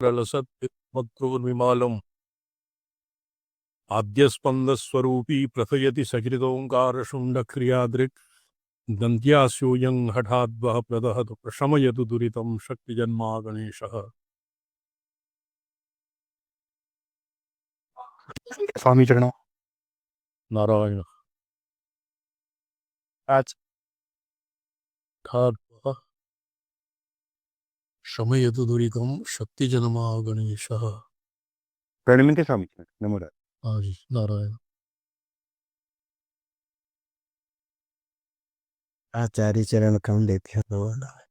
प्रलसत्मत्रोर्विमालम् आद्यस्पन्दस्वरूपी प्रथयति सकृतोङ्कारशुण्डक्रियादृक् दन्त्यास्योऽयं हठाद्वः प्रदहतु प्रशमयतु दुरितं शक्तिजन्मा गणेशः। स्वामी चरणों। नारायण। आज हठाद्वः शमयतु दुरितं शक्तिजन्मा गणेशः। प्रणिमित स्वामी चरण नमो राज। हाँ जी, नारायण। आचार्य चरण कमल नमो नारायण।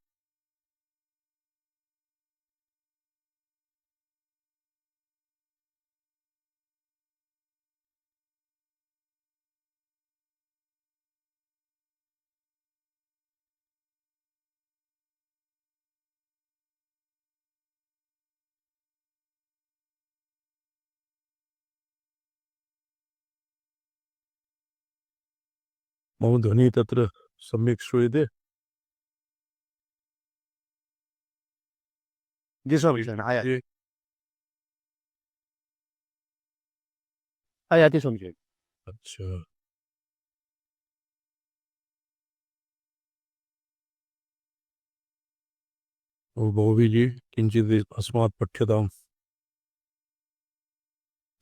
मम ध्वनि तत्र सम्यक् श्रूयते? जी स्वामी चरण आया ये आयाति स्वामी चरण। अच्छा, ओ भोवी जी किञ्चित् अस्मात् पठ्यताम्।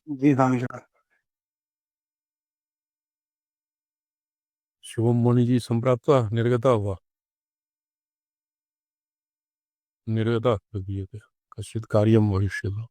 जी स्वामी चरण। शिवम मणि जी संप्राप्ता निर्गता हुआ निर्गता क्रियते कश्चित् कार्यं भविष्यति।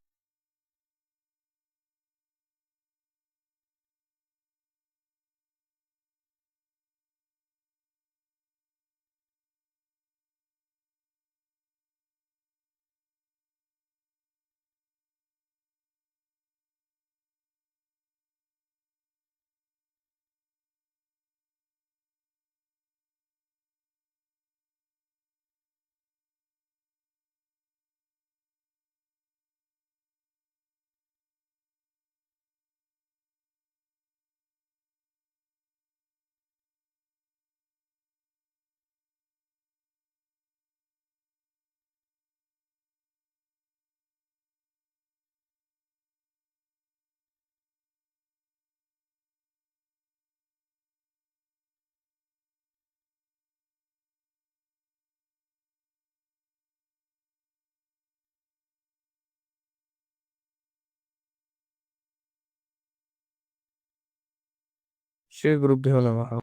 श्री गुरुभ्यो नमः।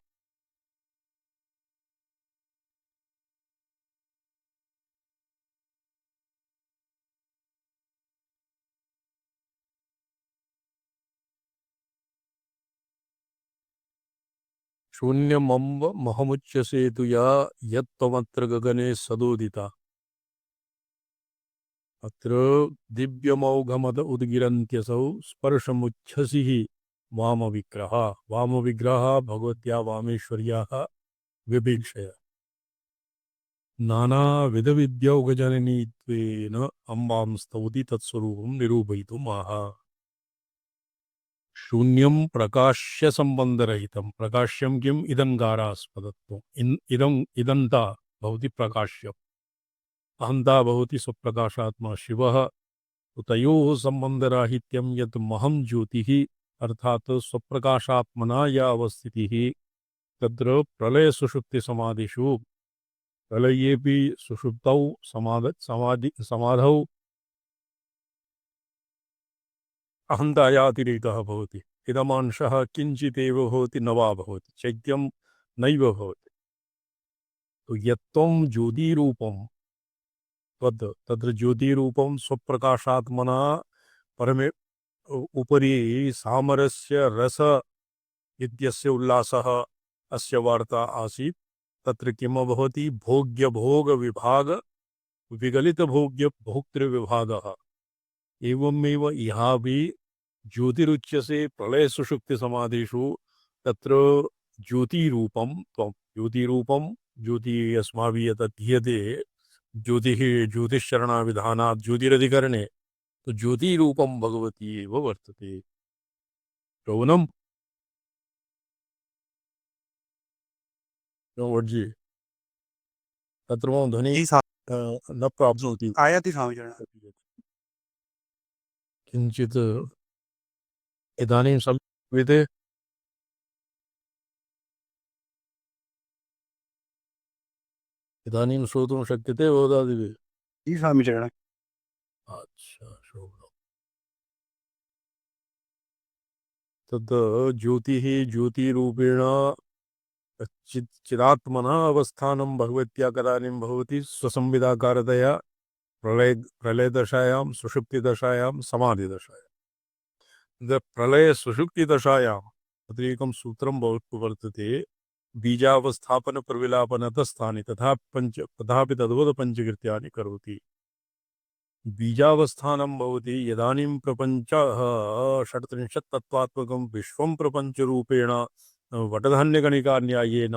शून्यमम्ब महमुच्यसे तु या यत्त्वमत्र गगने सदोदिता अत्र दिव्यमौघमद उद्गिरन्त्यसौ स्पर्शमुच्छसिः वामविग्रह भगवत्या वामेश्वर्याः विभीषय नानाविधविद्यौघजननी त्वेन अम्बां स्तौति तत्स्वरूपं निरूपयितुमाह। शून्यं प्रकाश्य संबंधरहितं प्रकाश्यं किम् इदंगारास्पदत्वम् इदंता भवति प्रकाश्यम् अहंता भवति स्वप्रकाशात्मा शिवः तयोः संबंधराहित्यं यत् महं ज्योतिः अर्थात स्वप्रकाशात्मना या अवस्थितिः तत्र प्रलय सुषुप्ति समाधिषु प्रलयेऽपि सुषुप्तौ समाधौ अहन्तायातिरेकः भवति। इदमांशः किञ्चिदेव भवति न वा भवति चैत्यं नैव भवति। तो यत्त्वं ज्योतिरूपं तत्र ज्योतिरूपं स्वप्रकाशात्मना परमे उपरि सामरस्य रस इत्यस्य उल्लासः अस्य वार्ता आसीत्। तत्र किम् भवति भोग्य भोग विभाग विगलित भोग्य भोक्तृविभागः। एवमेव यहाँ भी ज्योतिरुच्यसे प्रलय सुषुप्ति समाधिषु तत्र ज्योतिरूपं त्वं ज्योतिरूपं ज्योति अस्माभिः यत् ध्येयते ज्योतिः ज्योतिश्चरणाविधानात् ज्योतिरधिकरणे तो ज्योतिरूपं भगवती एव वर्तते। श्रवणं जी तत्र मम ध्वनिः जी सा न प्राप्नोति। आयाति स्वामी चरण। किञ्चित् इदानीं संस्कृते इदानीं श्रोतुं शक्यते गोदादिभिः? जी स्वामीचरण अच्छा श्रोतु तद् ज्योतिः ज्योतिरूपेण चिदात्मना अवस्थानं भगवत्या कदानीं भवति स्वसंविदाकारतया प्रलयदशायां सुषुप्तिदशायां समाधिदशायां प्रलय सुषुप्तिदशायां तत्र एकं सूत्रं वर्तते बीजावस्थापन प्रविलापनतस्थानि तथापि तद्वद पञ्चकृत्यानि करोति बीजावस्थानं भवति यदानीं प्रपञ्चः षट्त्रिंशत् तत्त्वात्मकं विश्वं प्रपञ्चरूपेण वटधान्यकणिकान्यायेन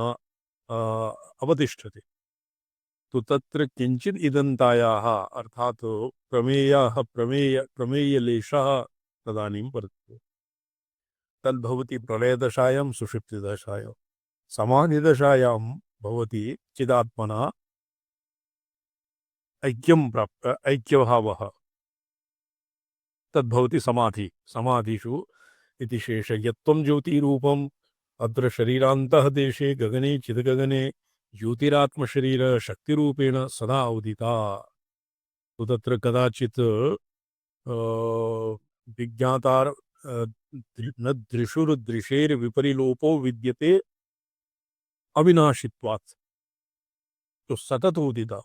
अवतिष्ठते तो तत्र किञ्चित् इदन्तायाः अर्थात् प्रमेयलेशः तदानीं वर्तते तद्भवति प्रलयदशायां सुषुप्तिदशायां समाधिदशायां भवति चिदात्मना ऐक्यं प्राप्त ऐक्यभावः तद्भवति समाधिषु इति शेष यत्त्वं ज्योतिरूपम् अत्र शरीरान्तः देशे गगने चिदगगने ज्योतिरात्मशरीर शक्तिरूपेण सदा उदिता तो तत्र कदाचित् विज्ञातार न दृशुर्दृशेर्विपरिलोपो विद्यते अविनाशित्वात् तो सतत उदिता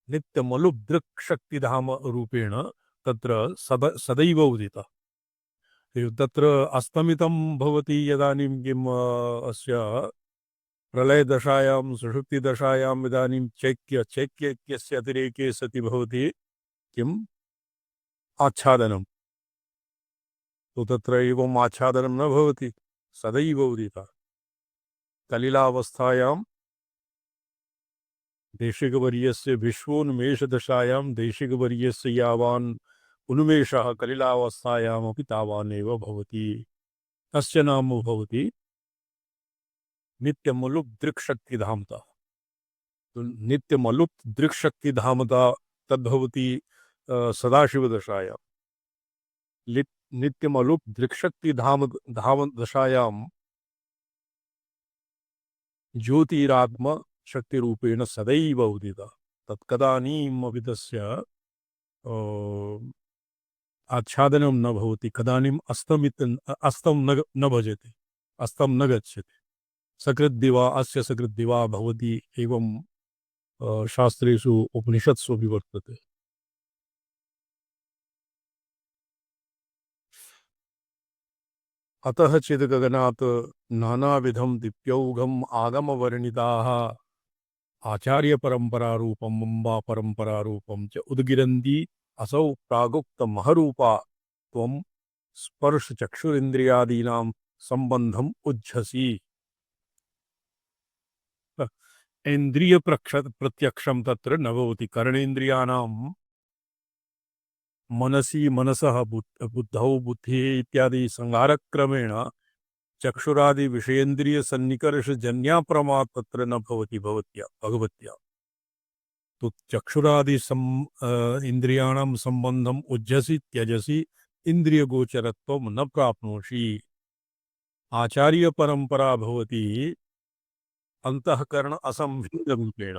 नित्यमलुदृक्शक्तिधाम रूपेण तत्र सदैव उदिता तत्र अस्तमितं भवति यदानीं किम् अस्य प्रलयदशायां सुषुप्तिदशायाम् इदानीं चैक्यस्य अतिरेके सति भवति किम् आच्छादनं तो तत्र एवम् आच्छादनं न भवति सदैव उदिता कलिलावस्थायां देशिकवर्यस्य विश्वोन्मेषदशायां देशिकवर्यस्य यावान् उन्मेषः कलिलावस्थायामपि तावानेव भवति तस्य नाम भवति नित्यमलुप् दृक्शक्तिधामता तो नित्यमलुप् दृक्शक्तिधामता तद्भवति सदाशिवदशायां नित्यमलुप् दृक्शक्तिधाम दशायां ज्योतिरात्म शक्तिरूपेण सदैव उदिता तत्कदानीमपि तस्य आच्छादनं न भवति कदानीम् अस्तं न भजते अस्तं न गच्छति सकृद्दिवा अस्य सकृद्दिवा भवति एवं शास्त्रेषु उपनिषत्सु अपि वर्तते अतः चिद्गगनात् नानाविधं दिव्यौघम् आगमवर्णिताः आचार्यपरम्परारूपम् अम्बापरम्परारूपं च उद्गिरन्ति असौ प्रागुक्तमहरूपा त्वं स्पर्शचक्षुरिन्द्रियादीनां सम्बन्धम् उज्झसि इंद्रिय प्रत्यक्षं तत्र न भवति कर्णेन्द्रियाणां मनसि मनसः बुद्धौ बुद्धिः इत्यादि संहारक्रमेण चक्षुरादि विषयेन्द्रिय सन्निकर्ष जन्याप्रमा तत्र न भवति भगवत्या तो चक्षुरादि इंद्रियाणां संबंधम उज्जसि त्यजसि इंद्रियगोचरत्वं न प्राप्नोषि आचार्य परंपरा भवति अंतःकरण असंभिन्न रूपेण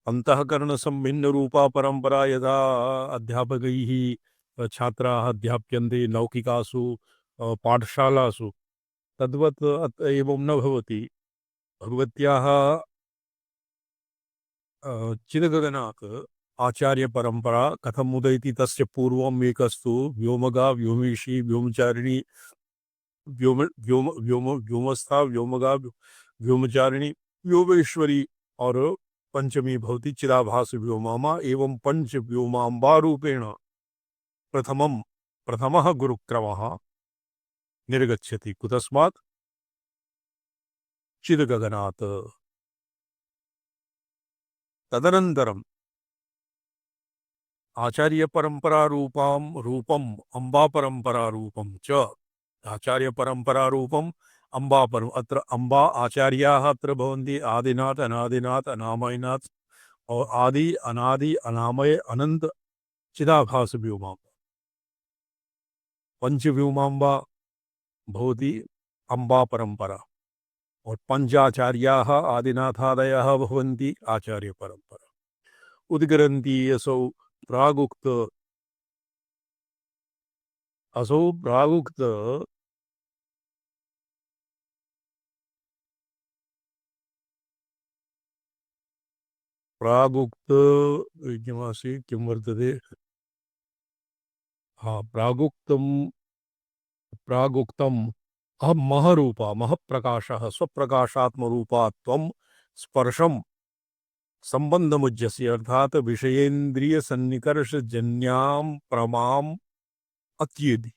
अंतःकरण संभिन्न रूपा परंपरा यदा अध्यापकैः छात्राः अध्याप्यन्ते लौकिकासु पाठशालासु तद्वत् एवं न भवति भगवत्याः चिदगगनात् आचार्य परंपरा कथम उदयति तस्य पूर्वम् एकस्तु व्योमगा व्योमेशी व्योमचारिणी व्योम व्योम व्योम व्योमस्था व्योमगा व्योमचारिणी व्योमेश्वरी और पंचमी भवति चिदाभास व्योमामा एवं पंच व्योमाम्बा रूपेण प्रथमः गुरुक्रमः निर्गच्छति कुतस्मात् चिदगगनात् तदनन्तरम् आचार्य परंपरा रूपम अम्बा परंपरा रूपम च आचार्य परंपरा रूपम अम्बा परम अत्र अम्बा आचार्याः अत्र भवन्ति आदिनाथ अनादिनाथ अनामयनाथ और आदि अनादि अनामय अनंत चिदाभासव्योमाम्बा। पंचव्योमाम्बा भवति अम्बा परंपरा और पंचाचार्याः आदिनाथादयः भवन्ति आचार्य परंपरा। उद्गरन्ति असौ प्रागुक्त असौ प्रागुक्त प्रागुक्त किमासीत् किं वर्तते प्रागुक्तं प्रागुक्तम् अहं महरूपा महप्रकाशः स्वप्रकाशात्मरूपा त्वं स्पर्शम संबंधमुज्जस्य अर्थात विषयेन्द्रिय सन्निकर्ष जन्याम प्रमाम अत्येदि।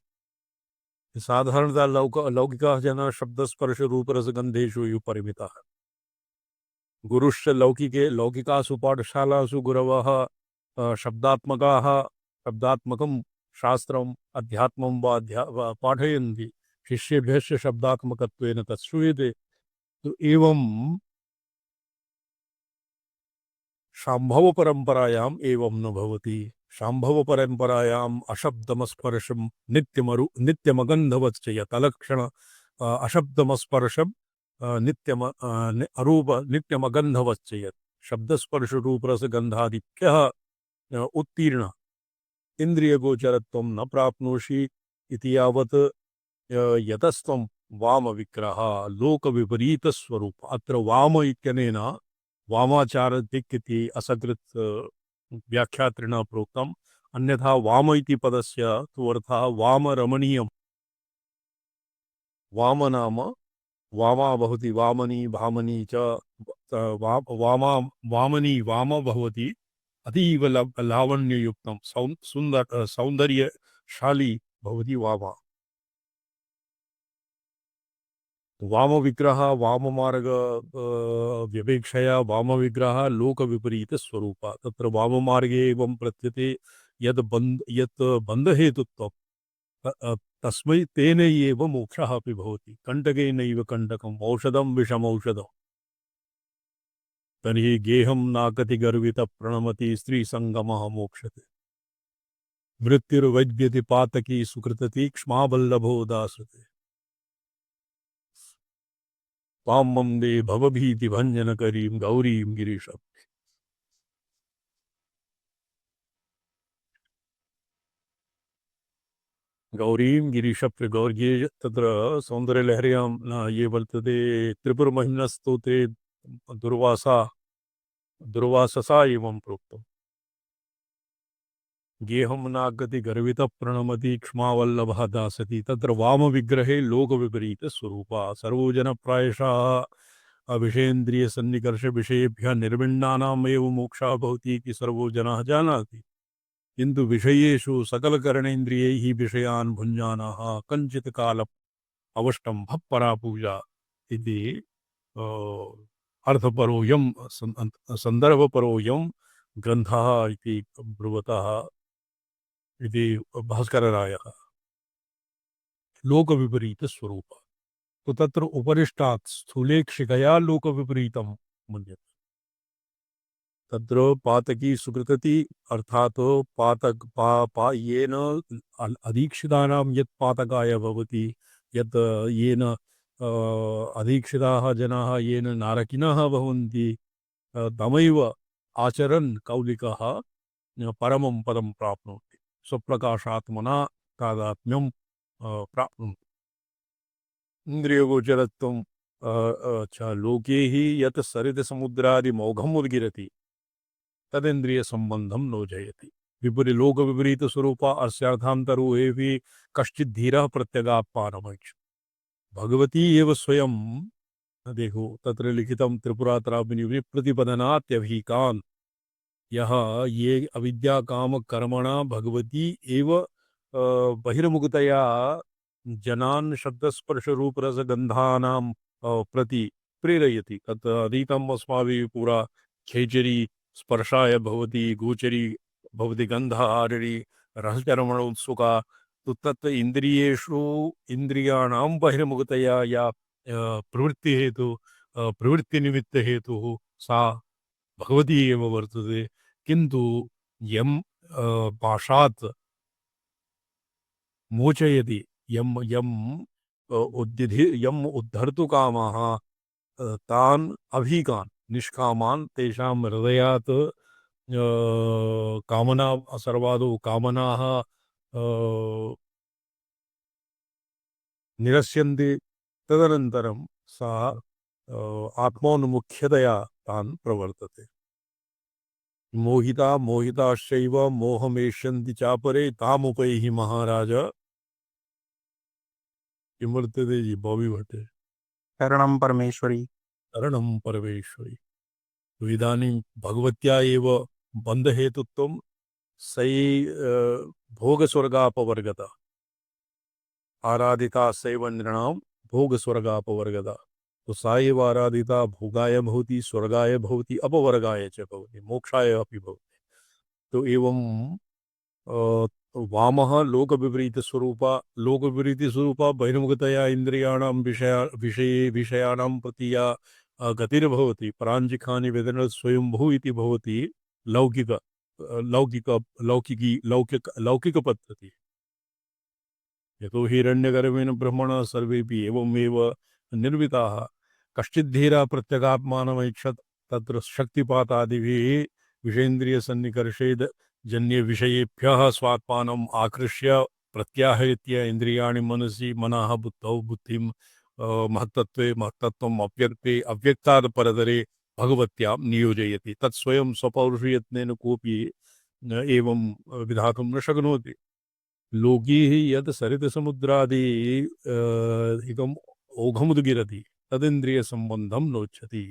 साधारणतः लौकिकाः जनाः शब्दस्पर्श रूपरसगन्धेषु एव परिमिताः। गुरुश्च लौकिके लौकिकासु पाठशालासु गुरवः शब्दात्मकं शास्त्रम् अध्यात्मं वा पाठयन्ति। शिष्येभ्यश्च शब्दात्मकत्वेन तत् श्रूयते। तो एवं शाम्भव परंपरायाम एवं न भवति। शाम्भव परंपरायाम अशब्दमस्पर्शम नित्यमगन्धवच्च यतलक्षण अशब्दमस्पर्शम नित्यम अरूप नित्यमगन्धवच्च यत् शब्दस्पर्श रूपरसगन्धादिभ्यः उत्तीर्ण इन्द्रियगोचरत्वं न प्राप्नोषि इति यावत् यतस्त्वं वामविग्रह लोकविपरीतस्वरूप। अत्र वाम इत्यनेन वामाचार दिक् इति असकृत् व्याख्यात्रिणा प्रोक्तम्। अन्यथा वाम इति पदस्य तु अर्थः वामरमणीयम्। वाम नाम वामा भवति वामनी भामनी च वामा वामनी वाम भवति अतीव लावण्ययुक्तं सुन्दर सौन्दर्यशाली भवति वामा। वाम विग्रह वाम मार्ग व्यपेक्षया वाम विग्रह लोक विपरीत स्वरूप। तत्र वाम मार्गे एवं प्रत्यते यत् बंध हेतुत्व तस्मै तेन एव मोक्षः अपि भवति। कंटकेनैव कंटकम् औषधं विषमौषधम्। तर्हि गेहं नाकति गर्वित प्रणमति स्त्री संगमः मोक्षते। मृत्युर्वैद्यति पातकी सुकृतति क्ष्मा वल्लभो दासते। तां वन्दे भवभीतिभञ्जनकरीं गौरीं गिरीशम्। गौरीं गिरीशप्य गौर्ये तत्र सौन्दर्यलहर्यां ये वर्तते त्रिपुरमहिम्नस्तोत्रे दुर्वाससा एवं प्रोक्तम्। गेहं नागति गर्वित प्रणमति क्ष्मावल्लभः दासति। तत्र वाम विग्रहे लोक विपरीत स्वरूपा। सर्वजन प्रायशः विषयेन्द्रिय सन्निकर्ष विषयेभ्यः निर्विण्णानाम् एव मोक्षः भवति इति सर्वो जनाः जानाति। किन्तु विषयेषु सकलकरणेन्द्रियैः विषयान् भुञ्जानाः कञ्चित् कालम् अवष्टम्भः परा पूजा इति अर्थपरोऽयं सन्दर्भपरोऽयं ग्रन्थः इति ब्रुवतः इति भास्कररायः। लोकविपरीत स्वरूप। तो तत्र उपरिष्टात् स्थूलेक्षिकया लोकविपरीतं मन्यते। तत्र पातकी सुकृतति अर्थात येन अधीक्षितानां यत् पातकाय भवति यत् येन अधीक्षिताः जनाः येन नारकिनः भवन्ति तमैव आचरन् कौलिकः परमं पदं प्राप्नोति। स्वप्रकाशात्मना तादात्म्यं प्राप्नोति। इन्द्रियगोचरत्वं च लोके हि यत् सरितसमुद्रादिमौघम् उद्गिरति तदेन्द्रिय संबंधम नोजयति। विपरी लोक विपरीत स्वरूप अस्यार्थांतरो एवि कश्चित् धीरः प्रत्यगात्मानमैक्ष। भगवती एव स्वयं देखो तत्र लिखितं त्रिपुरात्रापिनि प्रतिपदनात्यभिकान् यह ये अविद्या काम कर्मणा भगवती एव बहिर्मुखतया जनान् शब्दस्पर्श रूप रस गंधानां प्रति प्रेरयति। तत् अधीतम् अस्माभिः पुरा खेचरी स्पर्शाय भवति गोचरी भवति गंधा आररी रहस्यरमण उत्सुका। तो तत् इंद्रियेषु इंद्रियाणां बहिर्मुखतया या प्रवृत्ति हेतु प्रवृत्ति निमित्त हेतु सा भगवती एव वर्तते। किंतु यम पाशात् मोचयति यम यम यम उद्धर्तु कामः तान् अभीकान् निष्कामान् तेषां हृदयात् कामना सर्वादौ कामनाः निरस्यन्ते तदनन्तरं सा आत्मोन्मुख्यतया तान् प्रवर्तते मोहिता मोहिताश्चैव मोहमेष्यन्ति चापरे तामुपैहि महाराज किं वर्तते जी बॉबी भट्टे शरणं परमेश्वरी शरणं परमेश्वरी तो इदानीं भगवत्या एव बन्धहेतुत्वं सै भोगस्वर्गापवर्गता आराधिता सैव नृणां भोगस्वर्गापवर्गता तो सा एव आराधिता भोगाय भवति स्वर्गाय भवति अपवर्गाय च भवति मोक्षाय अपि भवति तो एवं वामः लोकविपरीतस्वरूपा बहिर्मुखतया इन्द्रियाणां विषयाणां प्रति या गतिर्भवति पराञ्जिखानि वेदन स्वयंभू इति भवति लौकिकपद्धति यतो हिरण्यगर्भेण ब्रह्मणा सर्वेपि एवमेव निर्मिताः कश्चिद्धीरा प्रत्यगात्मानमैक्षत तत्र शक्तिपातादिभिः विषेन्द्रियसन्निकर्षेद जन्य विषयेभ्यः स्वात्मानम् आकृष्य प्रत्याहृत्य इन्द्रियाणि मनसि मनः बुद्धौ बुद्धिं महत्तत्वे महत्तत्वम् अव्यक्ते अव्यक्तात् परतरे भगवत्यां नियोजयति तत् स्वयं स्वपौरुषयत्नेन कोऽपि एवं विधातुं न शक्नोति लोकीः यत् सरितसमुद्रादि एकम् ओघमुद्गिरति तदिन्द्रियसम्बन्धं नोच्यति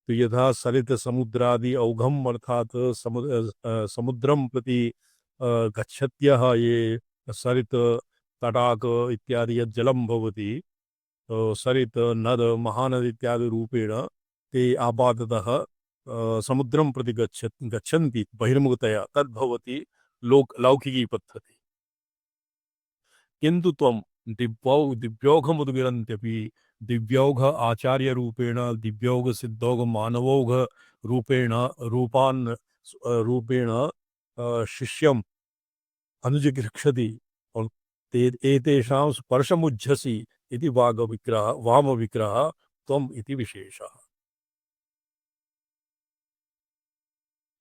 तो यथा सरितसमुद्रादि औघम् अर्थात् समुद्रं प्रति गच्छत्यः ये सरित तटाक इत्यादि यत् जलं भवति सरित नद महानद इत्यादि रूपेण ते आपाततः समुद्रं प्रति गच्छन्ति बहिर्मुखतया तद्भवति लौकिकी पद्धति किन्तु त्वं दिव्यौघमुद्गिरन्त्यपि दिव्यौघ आचार्य रूपेण दिव्यौघ सिद्धौघ मानवौघ रूपेण शिष्यम् अनुजिघृक्षति और एतेषां स्पर्शमुज्झसि इति वामविग्रह त्वम् इति विशेषः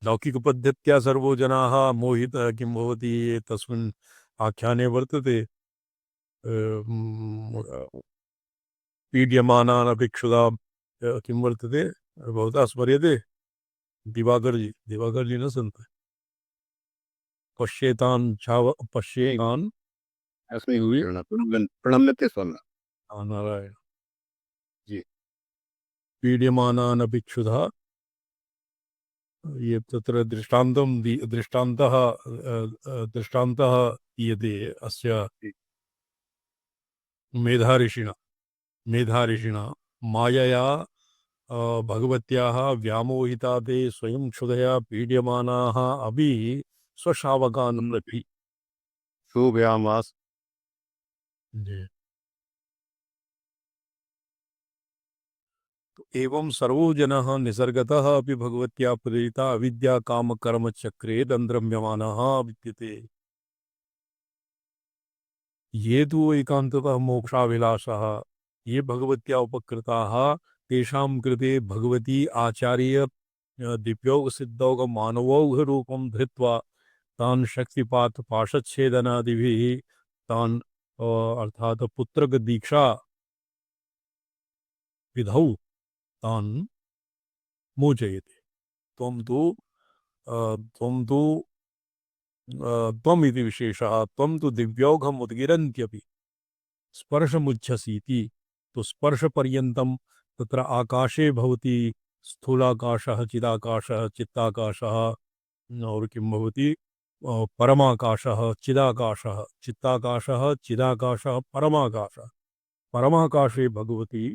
लौकिकपद्धत्या सर्वो जनाः मोहितः किं भवति तस्मिन् आख्याने वर्तते पीड्यमानानभिक्षुधा किं वर्तते भवता स्मर्यते दिवाकर जी न सन्ति पश्येतान् पश्येतान् अस्मै हुई प्रणम्यते स्वर्ण नारायण जी पीड्यमानानभिक्षुधा ये तत्र दृष्टान्तः दीयते अस्य मेधाऋषिणा मायया भगवत्याः व्यामोहिता ते स्वयं क्षुधया पीड्यमानाः अपि स्वशावकान् रपि शोभयामास तो एवं सर्वो जनः निसर्गतः अपि भगवत्या प्रेरिता अविद्या काम कर्म चक्रे दन्द्रम्यमानः विद्यते ये तु एकान्ततः मोक्षाभिलाषः ये भगवत्या उपकृताः तेषां कृते भगवती आचार्य दिव्यौघ सिद्धौघ मानवौघ रूपं धृत्वा तान् शक्तिपात पाशच्छेदनादिभिः तान् अर्थात पुत्रक दीक्षा विधौ तान् मोचयति त्वं तु त्वम् इति विशेषः त्वं तु दिव्यौघम् उद्गिरन्त्यपि स्पर्शमुच्छसीति तो स्पर्शपर्यन्तं तत्र आकाशे भवति स्थूलाकाशः चिदाकाशः चित्ताकाशः और किं भवति परमाकाशः चिदाकाशः चित्ताकाशः चिदाकाशः परमाकाशः परमाकाशे भगवती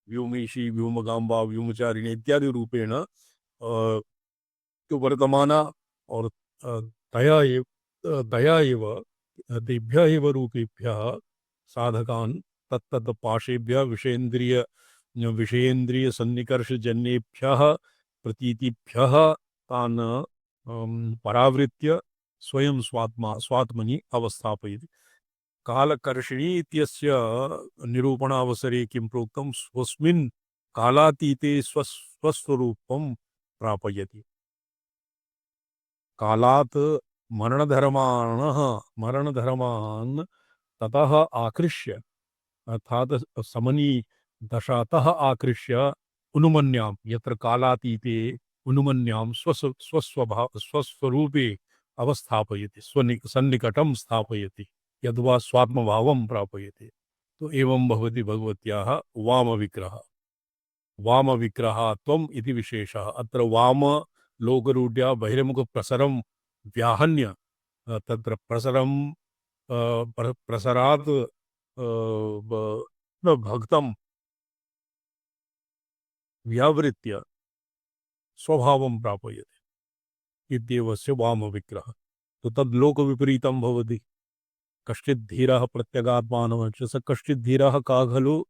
व्योमेशी व्योमगाम्बा व्योमचारिणी इत्यादि रूपेण तो वर्तमाना और दया एव तेभ्यः एव रूपेभ्यः साधकान् तत्तत् पाशेभ्यः विषयेन्द्रिय सन्निकर्षजन्येभ्यः प्रतीतिभ्यः तान् परावृत्य स्वयं स्वात्मनि अवस्थापयति। कालकर्षिणी इत्यस्य निरूपणावसरे किं प्रोक्तं, स्वस्मिन् कालातीते स्वस्वरूपं प्रापयति। कालात् मरणधर्मान् ततः आकृष्य, अर्थात समनी दशातः आकृष्य उन्मन्याम, यत्र कालातीते उन्मन्याम स्वस्वरूपे अवस्थापयति, सन्निकटं स्थापयति, यद्वा स्वात्मभावं प्रापयति। तो एवं भवति भगवत्याः वामविग्रहात्वम् इति विशेषः। अत्र वाम लोकरूढ्या बहिर्मुख प्रसरं व्याहन्य, तत्र प्रसरं प्रसरात् भक्तं व्यावृत्य स्वभावं प्रापयति इत्येवस्य वामविग्रहः। तो तद्लोकविपरीतं भवति। कश्चित् धीरः प्रत्यगात्मानमर्च, स कश्चित् धीरः का खलु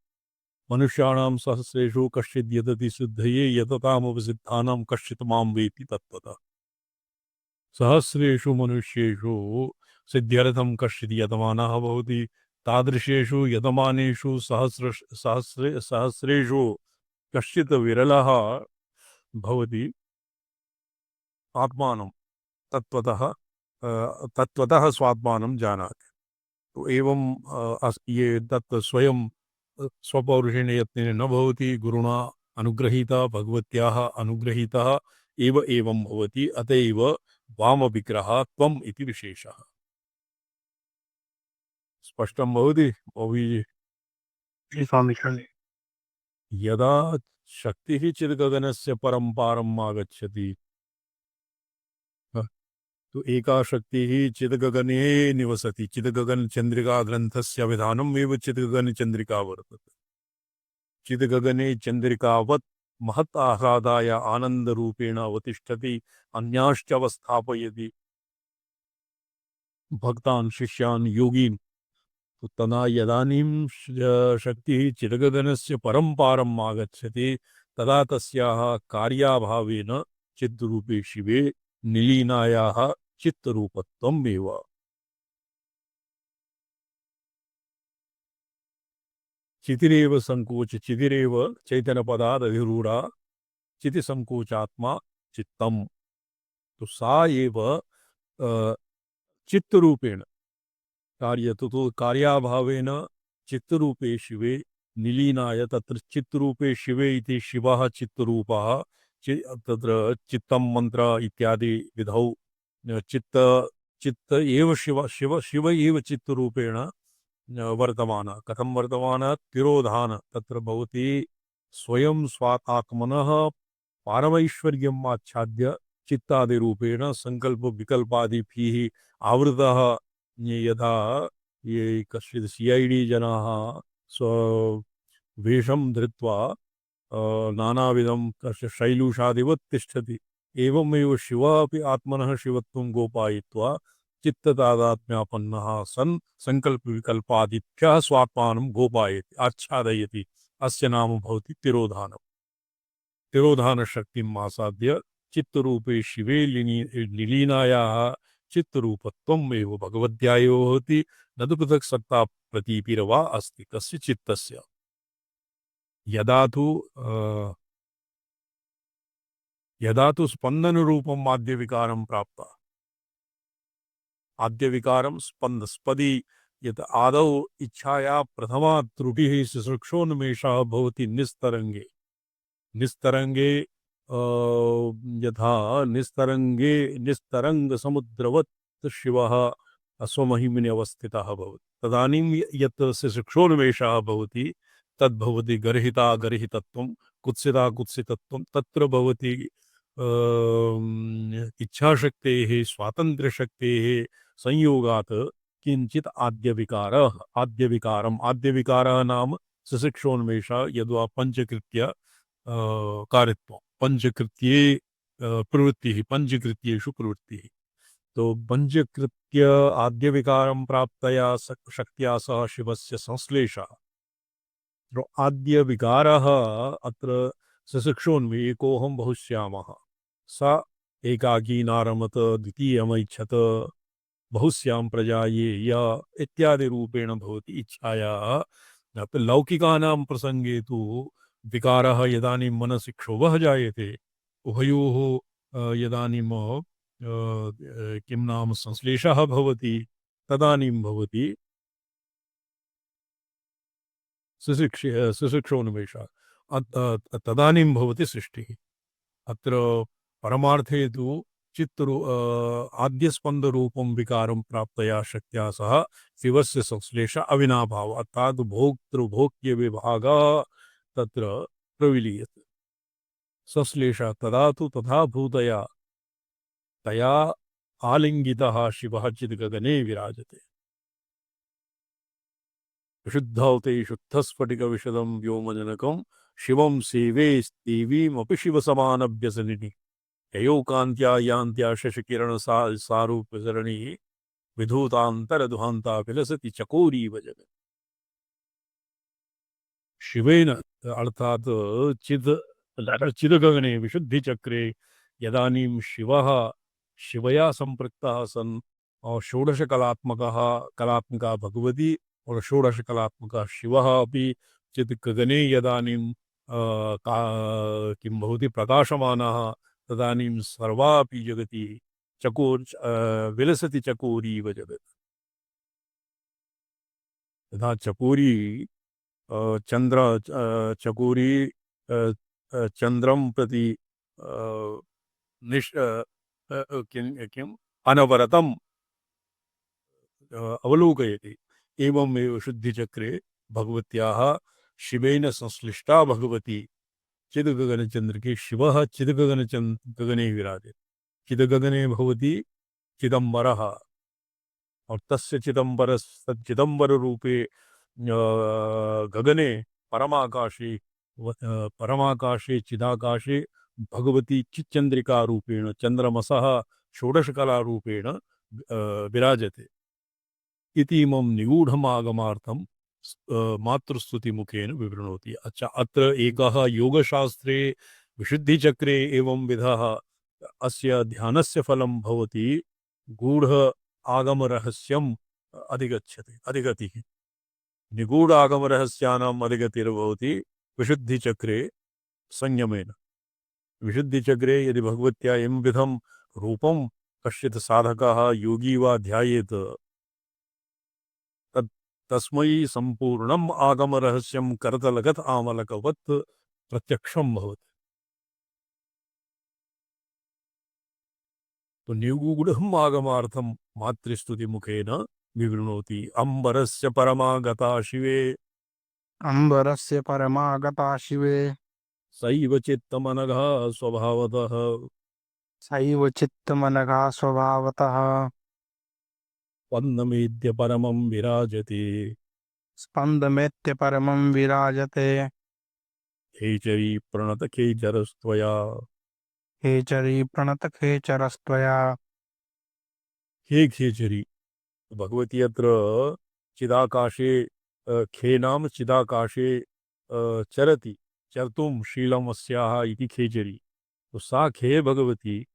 मनुष्याणां सहस्रेषु कश्चित् यतति सिद्धये यततामवसिद्धानां कश्चित् मां वेति तत्त्वतः। सहस्रेषु मनुष्येषु सिद्ध्यर्थं कश्चित् यतमानः भवति, तादृशेषु यतमानेषु सहस्रेषु कश्चित् विरलः भवति आत्मानं तत्त्वतः स्वात्मानं जानाति। तो एवं ये तत् स्वयं स्वपौरुषेण यत्नेन न भवति, गुरुणा अनुग्रहीता, भगवत्याः अनुग्रहीतः एव एवं भवति। अतएव वामविग्रहः त्वम् इति विशेषः। स्पष्टं भवति भवि। यदा शक्तिः चिद्गगनस्य परं पारम् आगच्छति, तो एका शक्तिः चिद्गगने निवसति। चिद्गगन चंद्रिका ग्रंथस्य विधानम् एव चिद्गगन चंद्रिका वर्तते। चिद्गगने चंद्रिकावत् महत् आह्लादाय आनंदरूपेण अवतिष्ठति, अन्याश्च अवस्थापयति भक्तान् शिष्यान् योगीन्। तो तदा यदानीं शक्तिः चिद्गगनस्य परं पारम् आगच्छति, तदा तस्याः कार्याभावेन चिद्रूपे शिवे निलीनायाः चित्तरूपत्वम् एव। चितिरेव संकोच, चितिरेव चैतन्यपदादधिरूढ़ा चिति संकोचात्मा चित्तम। तो सा एव चित्तरूपेण कार्यतो, तो कार्याभावेन चित्तरूपे शिवे निलीनाय, तत्र चित्तरूपे शिवे इति शिवः चित्तरूपः, तत्र चित्तं मंत्र इत्यादि विधौ चित्त एव शिव एव चित्तरूपेण वर्तमान। कथं वर्तमान? तिरोधान, तत्र भवति स्वयं स्वात्मनः पारमैश्वर्यम् आच्छाद्य चित्तादिरूपेण संकल्प विकल्पादिभिः आवृतः। यथा ये कश्चित् CID जनाः वेषं धृत्वा नानाविधं शैलूषादिवत् तिष्ठति, एवमेव शिवः अपि आत्मनः शिवत्वं गोपायित्वा चित्ततादात्म्यापन्नः सन् संकल्पविकल्पादिभ्यः स्वात्मानं गोपायति, आच्छादयति। अस्य नाम भवति तिरोधानम्। तिरोधानशक्तिम् आसाद्य चित्तरूपे शिवे निलीनायाः चित्तरूपत्वम् एव भगवद्या एव भवति। न तु पृथक् सत्ता प्रतीतिर्वा अस्ति तस्य चित्तस्य। यदा तु स्पन्दनरूपम् आद्यविकारं प्राप्ता, आद्यविकारं स्पदी, यत् आदौ इच्छाया प्रथमा त्रुटिः सृक्षोन्मेषः भवति निस्तरंगे। निस्तरंगे यथा निस्तरंग समुद्रवत् शिवः स्वमहिमनि अवस्थितः भवति, तदानीं यत् सृक्षोन्मेषः भवति तद्भवति गर्हिता गर्हितत्वं, कुत्सिता कुत्सितत्वं। तत्र भवति इच्छाशक्तेः स्वातन्त्र्यशक्तेः संयोगात् किंचित आद्यविकारः नाम सशिक्षोन्मेषः, यद्वा पंचकृत्य कार्यत्वं, पंचकृत्ये प्रवृत्तिः, पंचकृत्येषु प्रवृत्तिः। तो पंचकृत्य आद्यविकारं प्राप्तया शक्त्या सह शिवस्य संश्लेषः। तो आद्यविकारः अत्र सशिक्षोन्मेषोऽहं बहुश्यामः, स एकाकी नारमत द्वितीयमैच्छत बहुस्यां प्रजा ये या इत्यादि रूपेण भवति इच्छायाः। लौकिकानां प्रसंगे तु विकारः यदानीं मनसि क्षोभः जायते उभयोः यदानीं किं नाम संश्लेषः भवति तदानीं भवति सुशिक्षोन्मेषः। तदानीं भवति सृष्टिः। अत्र परमार्थे तु आद्यस्पन्दरूपं विकारं प्राप्तया शक्त्या सह शिवस्य संश्लेष अविनाभाव अर्थात् भोक्तृभोक्यविभागः तत्र प्रविलीयते। संश्लेष तदा तु तथा भूतया तया आलिङ्गितः शिवः चिद्गगने विराजते। विशुद्धौते शुद्धस्फटिकविशदं व्योमजनकं शिवं सेवे देवीमपि शिवसमानभ्यसनिनि ययोकान्त्या यान्त्या शशकिरणसारूप्यसरणिः विधूतान्तरदुहान्ता विलसति चकोरीव जगत्। शिवेन अर्थात चिदगगने विशुद्धिचक्रे यदानीं शिवः शिवया संपृक्तः सन् और कलात्मका भगवती और षोडशकलात्मकः शिवः अपि चिद्गगने यदानीं किं भवति प्रकाशमानः तदानीं सर्वापि जगति विलसति चकोरीव जगत्। तथा चकोरी चकोरी चंद्रम प्रति किम् अनवरतम अवलोकयति। एवमेव शुद्धिचक्रे भगवत्याः शिवेन संश्लिष्टा भगवती चिदगगनचंद्रके शिवः चिदगगने विराजे। चिदगगने भवति चिदंबरः और तस्य चिदंबर रूपे गगने परमाकाशे चिदाकाशे भगवती चिच्चंद्रिका रूपेण चंद्रमसः षोडशकला रूपेण विराजते। इतीमं निगूढमागमार्थं मातृस्तुति मुखेन विवृणोति। अच्छा, अत्र एकः योगशास्त्रे विशुद्धिचक्रे एवं विधः अस्य ध्यानस्य फलं भवति गूढ़ आगमरहस्यम् अधिगतिः। निगूढ़ आगमरहस्यानाम् अधिगतिर्भवति विशुद्धिचक्रे संयमेन। विशुद्धिचक्रे यदि भगवत्या एवं विधं रूपं कश्चित् साधकः योगी वा ध्यायेत् तस्मै संपूर्णम् आगमरहस्यं करतलगत आमलकवत् प्रत्यक्षं भवति। तो निगूढ़म् आगमार्थं मातृस्तुति मुखेन विवृणोति। अंबरस्य परमागता शिवे अंबरस्य परमागता शिवे सैव चित्तमनघा स्वभावतः सैव चित्तमनघा स्वभावतः स्पन्दमेत्य परमं विराजते। स्पन्दमेत्य परमं विराजते। खेचरी प्रणत खेचरस्त्वया खेचरी प्रणत खेचरस्त्वया। हे खेचरी भगवती अत्र चिदाकाशे खे नाम चिदाकाशे चरति चर्तुं शीलमस्याः इति खेचरी। तो सा खे भगवती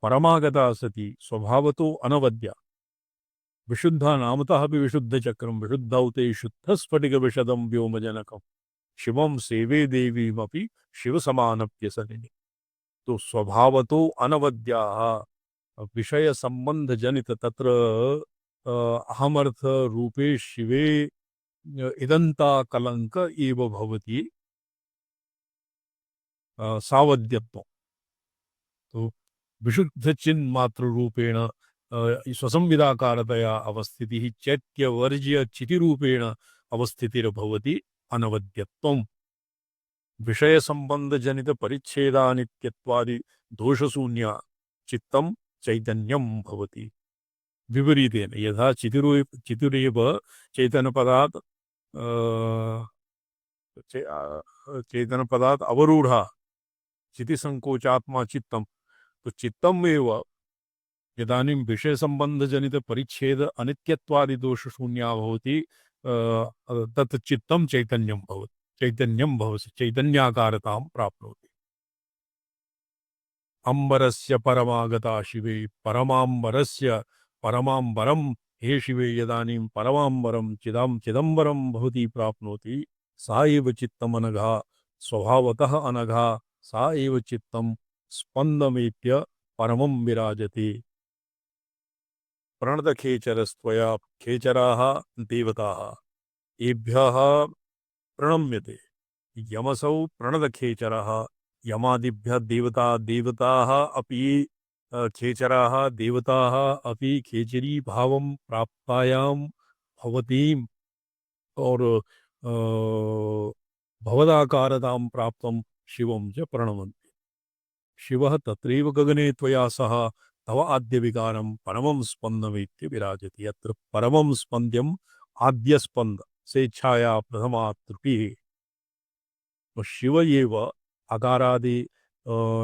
परमागता सती स्वभावतो अनवद्या विशुद्धा नामतः अपि विशुद्धचक्रं विशुद्धौते शुद्धस्फटिकविशदं व्योमजनकं शिवं सेवे देवीमपि शिवसमानप्यसनिनि। तो स्वभावतो अनवद्याः विषय संबंध जनित तत्र अहमर्थ रूपे शिवे इदंता कलंक एव भवति सावध्यत्व। तो विशुद्ध चिन्ह मात्र रूपेण स्वसंविदाकारतया अवस्थितिः चैत्यवर्ज्य चितिरूपेण अवस्थितिर्भवति अनवद्यत्वम्। विषय संबंध जनित परिच्छेदानित्यत्वादि दोषशून्य चित्तं चैतन्यं भवति। विपरीतेन यथा चितिरेव चैतन्यपदात् चैतन्यपदात् अवरूढ़ा चितिसंकोचात्मा चित्तं। तो चित्तम एव यदानीं विषय संबंध जनित परिच्छेद अनित्यत्वादि दोष शून्या भवति तत् चित्तं चैतन्यं भवति चैतन्याकारतां प्राप्नोति। अंबरस्य परमागता शिवे परमांबरस्य परमाम्बरम हे शिवे यदानीं परमाम्बरम चिदंबरम भवति प्राप्नोति सा एव चित्तमनघा स्वभावतः अनघा सा एव चित्तं स्पन्दमेत्य परमं विराजते। प्रणतखेचरस्त्वया खेचराः देवताः एभ्यः प्रणम्यते। यमसौ प्रणतखेचरः यमादिभ्यः देवताः अपि खेचराः देवताः अपि खेचरी भावं प्राप्तायां भवतीम् और भवदाकारतां प्राप्तं शिवं च प्रणमन्ति। शिवः तत्रैव गगने त्वया सह तव आद्यविकारं परमं स्पन्दमेत्य विराजति। अत्र परमं स्पन्द्यम् आद्यस्पन्द स्वेच्छाया प्रथमा त्रुटिः। तो शिव एव अकारादि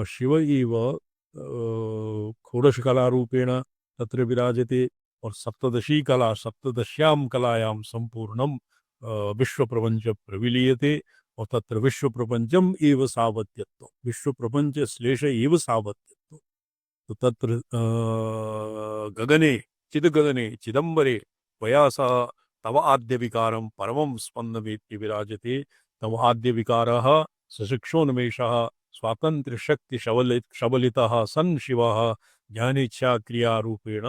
शिव एव षोडशकलारूपेण तत्र विराजते और सप्तदश्यां कलायां सम्पूर्णं विश्वप्रपञ्च प्रविलीयते और तत्र विश्वप्रपञ्चम् एव सावत्यत्वं विश्वप्रपञ्च श्लेष एव सावत्यत्वं। तो तत्र गगने चिद्गगने चिदंबरे त्वया सह तव आद्यविकारं परमं स्पन्दमेत्य विराजते। तव आद्यविकारः सशिक्षोन्मेषः स्वातन्त्र्यशक्तिशबलितः सन् शिवः ज्ञानेच्छाक्रियारूपेण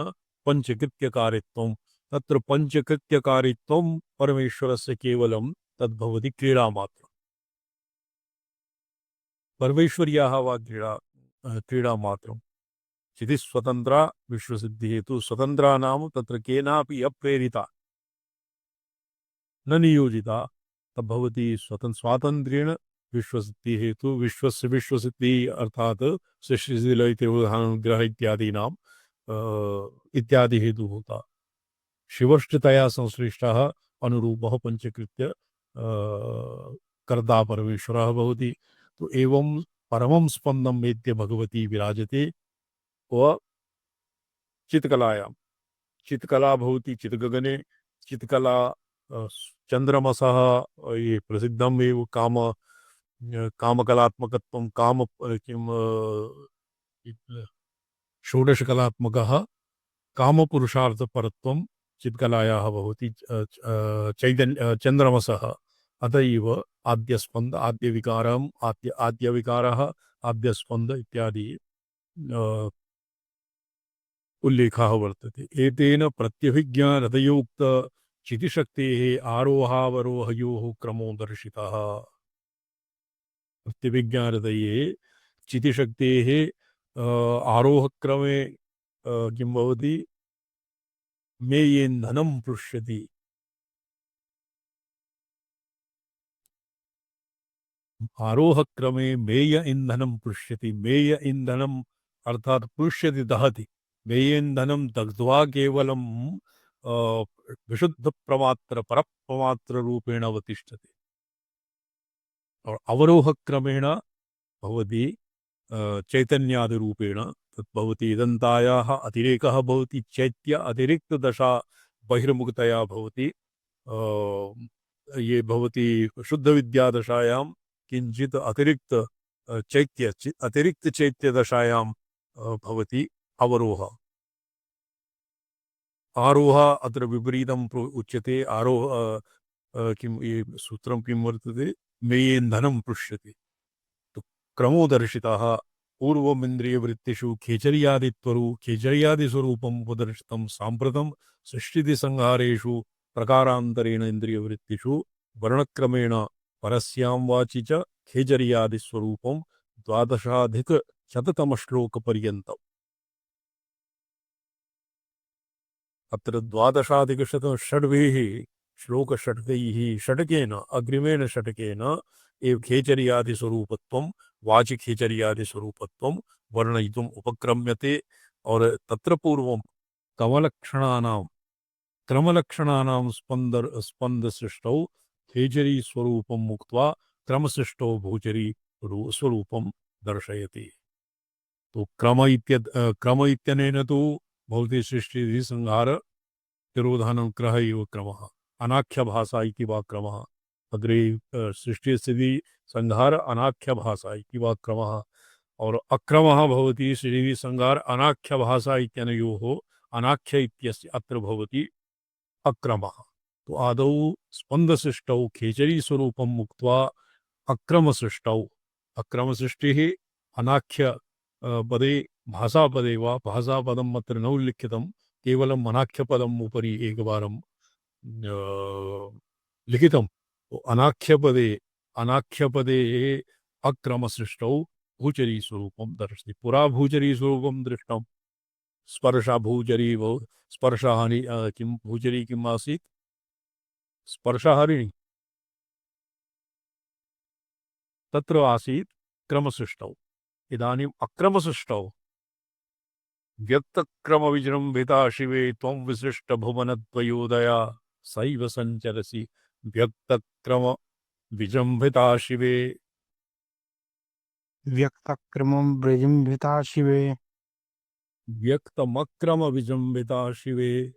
पञ्चकृत्यकारित्वं। तत्र पञ्चकृत्यकारित्वं परमेश्वरस्य केवलं तद्भवति क्रीडामात्रम्। परमेश्वर्याः वा क्रीडामात्रम्। चिति स्वतंत्रा विश्वसिद्धि हेतु स्वतंत्रा नाम तत्र केनापि अप्रेरिता न नियोजिता तद्भवति स्वातंत्र्येण विश्वसिद्धि हेतु विश्वस्य विश्वसिद्धि अर्थात सृष्टिशिल ग्रह इत्यादीनाम इत्यादि हेतु होता। शिवष्टतया संश्लिष्टः अनुरूपः पंचकृत्य कर्ता परमेश्वरः भवति। तो एवं परमं स्पन्दं वेद्य भगवती विराजते व चित्कलायां चित्कला भवति चित्गगने चित्कला चंद्रमसः ये प्रसिद्धम् एव कामकलात्मकत्वं काम किं षोडशकलात्मकः कामपुरुषार्थपरत्वं चित्कलायाः भवति चंद्रमसः। अतएव आद्यस्पन्द आद्यविकारम् आद्यविकारः आद्यस्पन्द इत्यादि उल्लेखः वर्तते। एतेन प्रत्यभिज्ञानतयोक्त चितिशक्तेः आरोहावरोहयोः क्रमो दर्शितः। प्रत्यभिज्ञानतये चितिशक्तेः आरोहक्रमे किं भवति मेयेन्धनं पृष्यति। आरोहक्रमे मेय इंधनं पृष्यति। मेय इंधनम् अर्थात पृष्यति दहति। मेयेन्धनं दग्ध्वा केवलं विशुद्ध प्रमात्र परप्रमात्र रूपेण अवतिष्ठते। और अवरोह क्रमेण भवति चैतन्यादि रूपेण तद्भवति। इदन्तायाः अतिरेकः भवति। चैत्य अतिरिक्त दशा बहिर्मुखतया भवति। ये भवति शुद्ध विद्या दशायां किंचित अतिरिक्त चैत्य दशायां भवति अवरोह। आरोह अत्र विपरीतम् उच्यते। आरोह किं ये सूत्रं किं वर्तते मेयेन्धनं पृष्यति। तो क्रमो दर्शितः पूर्वमिन्द्रियवृत्तिषु खेचर्यादिस्वरूपम् उपदर्शितं साम्प्रतं सृष्टिसंहारेषु प्रकारान्तरेण इन्द्रियवृत्तिषु वर्णक्रमेण परस्यां वाचि च खेचर्यादिस्वरूपं 12,000 अत्र 12,000 श्लोकषट्कैः षट्केन अग्रिमेण षट्केन एव खेचर्यादिस्वरूपत्वं वाचिखेचर्यादिस्वरूपत्वं वर्णयितुम् उपक्रम्यते। और तत्र पूर्वं क्रमलक्षणानां स्पन्दसृष्टौ खेचरी स्वरूपं मुक्त्वा क्रमसृष्टौ भूचरी स्वरूपं दर्शयति। तो क्रम इत्यनेन तु भवति सृष्टि संहार तिरोधानं क्रह एव क्रमः। अनाख्यभाषा इति वा क्रमः। अग्रे सृष्टि स्थिति संहार अनाख्यभाषा इति वा क्रमः। और अक्रमः भवति सृष्टि संहार अनाख्यभाषा इत्यनयोः अनाख्य इत्यस्य अत्र भवति अक्रमः। तो आदौ स्पन्दसृष्टौ खेचरीस्वरूपं मुक्त्वा अक्रमसृष्टौ, अक्रमसृष्टिः अनाख्य पदे भाषापदे वा, भाषापदम् अत्र न उल्लिखितं, केवलम् अनाख्यपदम् उपरि एकवारं लिखितं। तो अनाख्यपदे अक्रमसृष्टौ भूचरीस्वरूपं दर्शति। पुरा भूचरीस्वरूपं दृष्टं। स्पर्शा भूचरी बहु स्पर्शहानि किं भूचरी किम् आसीत्? स्पर्शहारिणी तत्र आसीत् क्रमसृष्टौ। इदानीम् अक्रमसृष्टौ व्यक्तक्रमविजृम्भिता शिवे त्वं विशिष्टभुवनद्वयोदया सैव सञ्चरसि व्यक्तक्रमविजृम्भिता शिवे। व्यक्तक्रमं विजृम्भिता शिवे व्यक्तमक्रमविजृम्भिता शिवे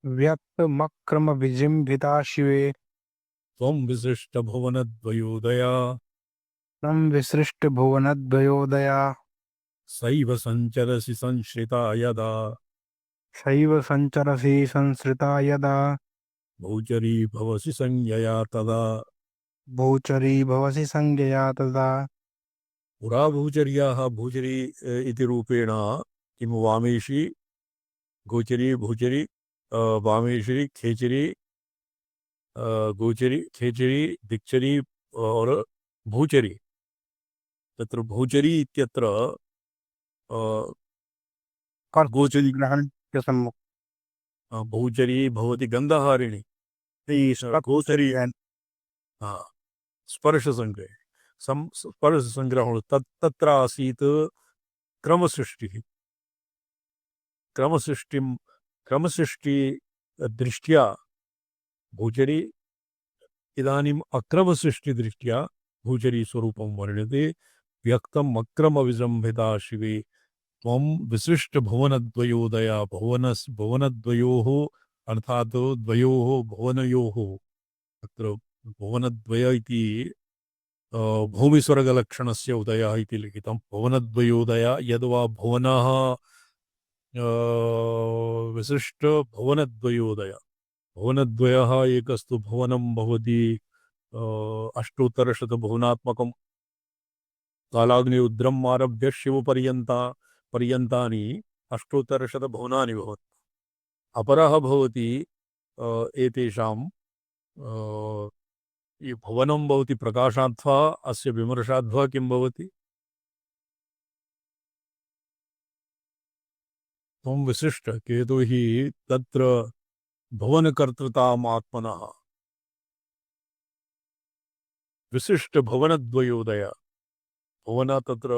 व्यक्तमक्रमविजृम्भिता शिवे त्वं विशिष्टभुवनद्वयोदया तं विसृष्टभुवनद्वयोदया सैव सञ्चरसि संश्रिता यदा शैव सञ्चरसि संसृता यदा भूचरी भवसि संज्ञया तदा। भूचरी भवसि संज्ञया तदा। पुरा भूचर्याः भूचरी इति रूपेण किं वामेशी गोचरी भूचरी वामेश्वरी खेचरी गोचरी खेचरी दिक्चरी और भूचरी। तत्र भूचरी इत्यत्र गोचरी ग्रहणस्य सम्मुख भूचरी भवति गन्धहारिणी गोचरी स्पर्शसङ्ग्रहे स्पर्शसङ्ग्रहणं तत्र आसीत् क्रमसृष्टिः। क्रमसृष्टि दृष्ट्या भूचरी इदानीम् अक्रमसृष्टिदृष्ट्या भूचरी स्वरूपं वर्ण्यते। व्यक्तम् अक्रमविजृम्भिता शिवे त्वं विशिष्टभुवनद्वयोदया। भुवनद्वयोः अर्थात् द्वयोः भुवनयोः, अत्र भुवनद्वय इति भूमिस्वर्गलक्षणस्य उदयः इति लिखितं। भुवनद्वयोदया यद्वा भुवनः विशिष्टभुवनद्वयोदय। भुवनद्वयः एकस्तु भुवनं भवति अष्टोत्तरशतभुवनात्मकं कालाग्नि रुद्रम् आरभ्य शिवपर्यन्तानि अष्टोत्तरशतभुवनानि भवन्ति। अपरः भवति एतेषां ये भुवनं भवति प्रकाशाद्वा अस्य विमर्शाद्वा किं भवति? त्वं विशिष्ट केतु हि तत्र भुवनकर्तृतामात्मनः विशिष्टभुवनद्वयोदय। भुवन तत्र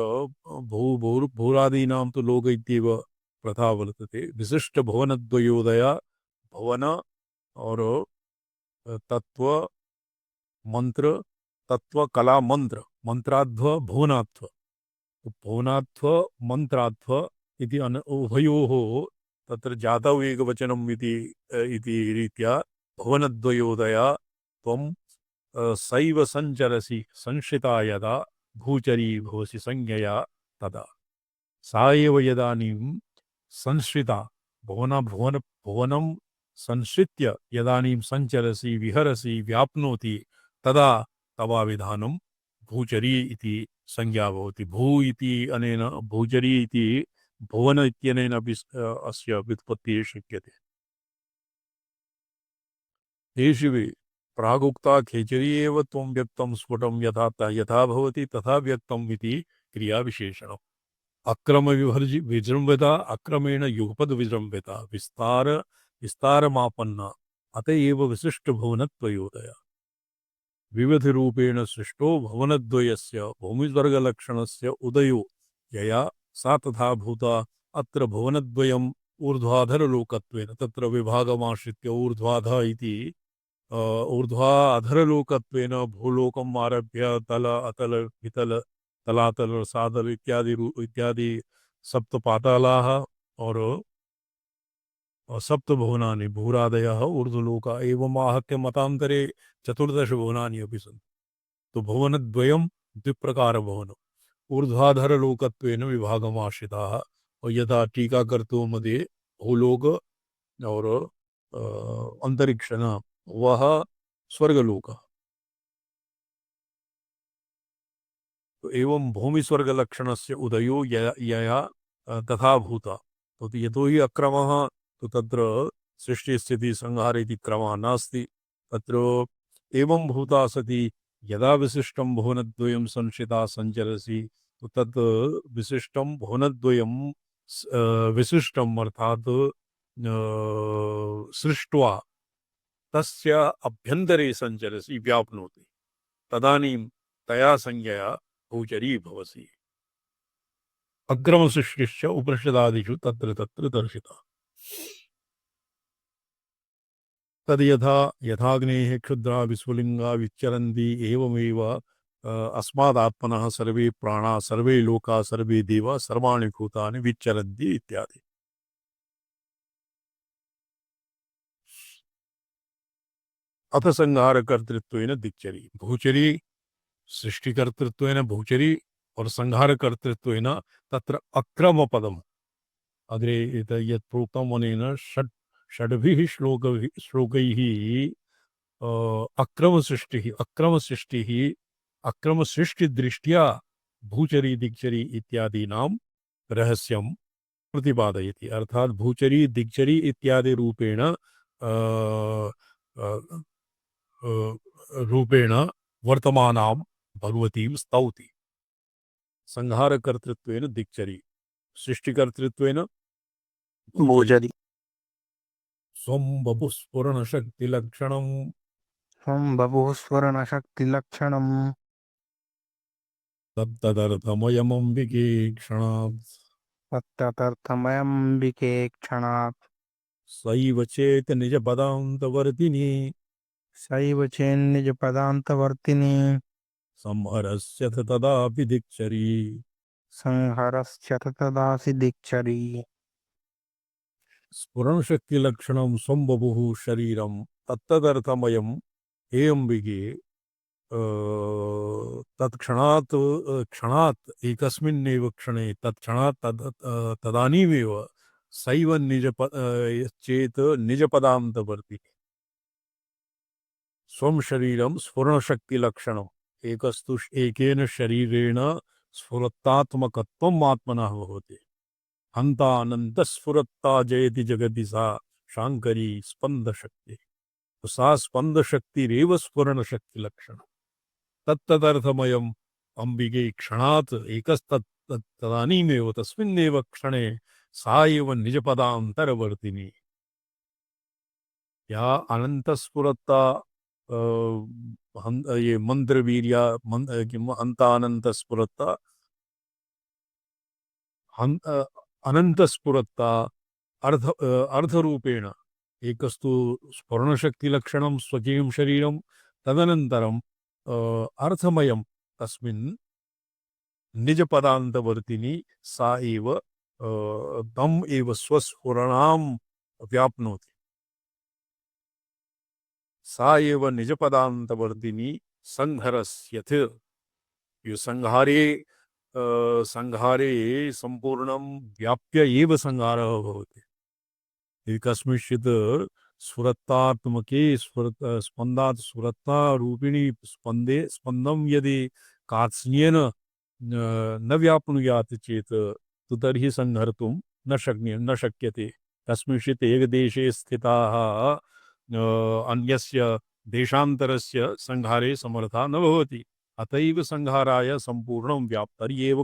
भूरादीनां तु लोक इत्येव प्रथा वर्तते। विशिष्टभुवनद्वयोदय भुवन और तत्व मंत्र, तत्व कला मंत्र, मंत्राध्व भुवनाध्व। भुवनाध्व मंत्राध्व इति उभयोः तत्र जातौ एकवचनम् इति रीत्या भुवनद्वयोदया त्वं सैव सञ्चरसि संश्रिता यदा भूचरी भवसि संज्ञया तदा। सा एव यदानीं संश्रिता भुवनं संश्रित्य यदानीं संचरसि विहरसि व्याप्नोति तदा तवाविधानं भूचरी इति संज्ञा भवति। भू इति अनेन भूचरी इति भुवन इत्यनेन अपि अस्य व्युत्पत्तिः शक्यते। देशिवे प्रागुक्ता खेचरी एव त्वं व्यक्तं स्फुटं यथा भवति तथा व्यक्तम् इति क्रियाविशेषणम्। अक्रम विजृम्भिता अक्रमेण युगपद विजृम्भिता विस्तारमापन्ना अत एव विशिष्टभुवनद्वयोदया। विविधरूपेण सृष्टो भुवनद्वयस्य भूमिस्वर्गलक्षणस्य उदयो यया सा तथा भूता। अत्र भुवनद्वयम् ऊर्ध्वाधरलोकत्वेन तत्र विभागमाश्रित्य ऊर्ध्वाधः इति ऊर्ध्वा अधरलोकत्वेन भूलोकम् आरभ्य तल अतल वितल तलातल सादल इत्यादि सप्तपातालाः और सप्तभुवनानि भूरादयः ऊर्ध्वलोका एवम् आहत्य मतान्तरे 14 भुवनानि अपि सन्ति। तो भुवनद्वयं द्विप्रकारभुवनम् ऊर्ध्वाधरलोकत्वेन विभागमाश्रिताः। और यथा टीकाकर्तुः मध्ये भूलोक और अंतरिक्ष न वह स्वर्गलोक। तो एवं भूमि स्वर्ग लक्षण से उदयो यया तथा भूता तो यतो हि अक्रमः तो तत्र सृष्टि स्थिति संहार इति क्रमः नास्ति तत्र एवं भूता सति यदा विशिष्टं भुवनद्वयं संशिता संचरसि तो तत् विशिष्टं भुवनद्वयं विशिष्टम् अर्थात् सृष्ट्वा तस्य अभ्यन्तरे संचरसि व्याप्नोति तदानीं तया संज्ञया भूचरी भवसि। अग्रमसृष्टिश्च उपनिषदादिषु तत्र तत्र दर्शिता। तद् यथा यथाग्नेः क्षुद्रा विस्फुलिङ्गा विच्चरन्ति एवमेव अस्मादात्मनः सर्वे प्राणा सर्वे लोका सर्वे देवा सर्वाणि भूतानि विच्चरन्ति इत्यादि। अथ संहारकर्तृत्वेन दिक्चरी भूचरी सृष्टिकर्तृत्वेन भूचरी और संहारकर्तृत्वेन तत्र अक्रमपदम् अग्रे यत् प्रोक्तम् अनेन षड्भिः श्लोकैः अक्रमसृष्टिः अक्रमसृष्टिदृष्ट्या भूचरी दिक्चरी इत्यादीनां रहस्यं प्रतिपादयति। अर्थात भूचरी दिक्चरी इत्यादि रूपेण वर्तमानां भगवतीं स्तौति। संहारकर्तृत्वेन दिक्चरी सृष्टिकर्तृत्वेन भूचरी स्वं बभुस्फुरणशक्तिलक्षणम् स्वं बभुः स्वर्णशक्तिलक्षणम् तत्तदर्थमयमम्बिके क्षणात् तत्तदर्थमयम्बिके क्षणात् सैव चेत निजपदान्तवर्तिनी सैव चेन्निजपदान्तवर्तिनी संहरस्य तदापि दिक्चरी संहरस्य तदासि दिक्चरी स्फुरणशक्तिलक्षणं स्वं बभुः शरीरं तत्तदर्थमयम् हेयम्बिके तत्क्षणात् क्षणात् एकस्मिन्नेव क्षणे तत्क्षणात् तदानीमेव सैव चेत निजपदान्तवर्ति स्वं शरीरं स्फुरणशक्तिलक्षणम् एकस्तु एकेन शरीरेण स्फुरत्तात्मकत्वम् आत्मनः भवति हन्ता अनन्तस्फुरत्ता जयति जगति सा शाङ्करी स्पन्दशक्ति सा स्पन्दशक्तिरेव स्फुरणशक्तिलक्षणम् तत्तदर्थमयम् अंबिके क्षणात् तदानीमेव तस्मिन्नेव क्षणे सा एव निजपदान्तरवर्तिनी या अनन्तस्फुरत्ता ये मंत्रवीर्या हन्तानन्तस्फुरत्ता अनन्तस्फुरत्ता अर्धरूपेण एकस्तु स्फुरणशक्तिलक्षणं स्वकीयं शरीरं तदनन्तरं अर्थमयं तस्मिन् निजपदान्तवर्तिनी सा एव तम् एव स्वस्फुरणां व्याप्नोति सा एव निजपदान्तवर्तिनी संहरस्यथ यो संहारे संपूर्णं व्याप्य एव संहारः भवति कस्मिंश्चित् स्फुरत्तात्मके स्पन्दात् स्फुरत्ता रूपिणी स्पन्दे स्पन्दं यदि कार्त्स्न्येन न व्याप्नुयात् चेत् तो तर्हि संहर्तुं न शक्यते कस्मिंश्चित् एकदेशे स्थिताः अन्यस्य देशान्तरस्य संहारे समर्था न भवति अतएव संहाराय संपूर्णं व्याप्तर्येव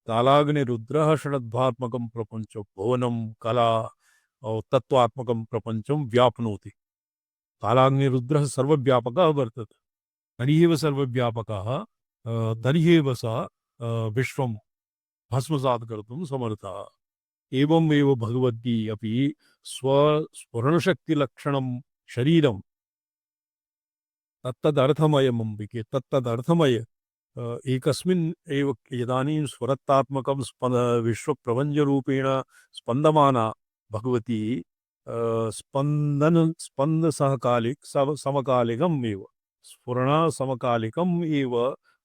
कालाग्निरुद्रः षडध्वात्मकं प्रपञ्चं भुवनं कला और तत्वात्मकं प्रपञ्चं व्याप्नोति कालाग्निरुद्रः सर्वव्यापकः वर्तते तर्ह्येव सर्वव्यापकः तर्ह्येव सा विश्वं भस्मसात् कर्तुं समर्थः एवमेव भगवती अपि स्वस्फुरणशक्तिलक्षणं शरीरं तत्तदर्थमयमम्बिके तत्तदर्थमय एकस्मिन् एव इदानीं स्फुरत्तात्मकं विश्वप्रपञ्चरूपेण स्पन्दमाना भगवती समकालिकम् एव स्फुरणा समकालिकम् एव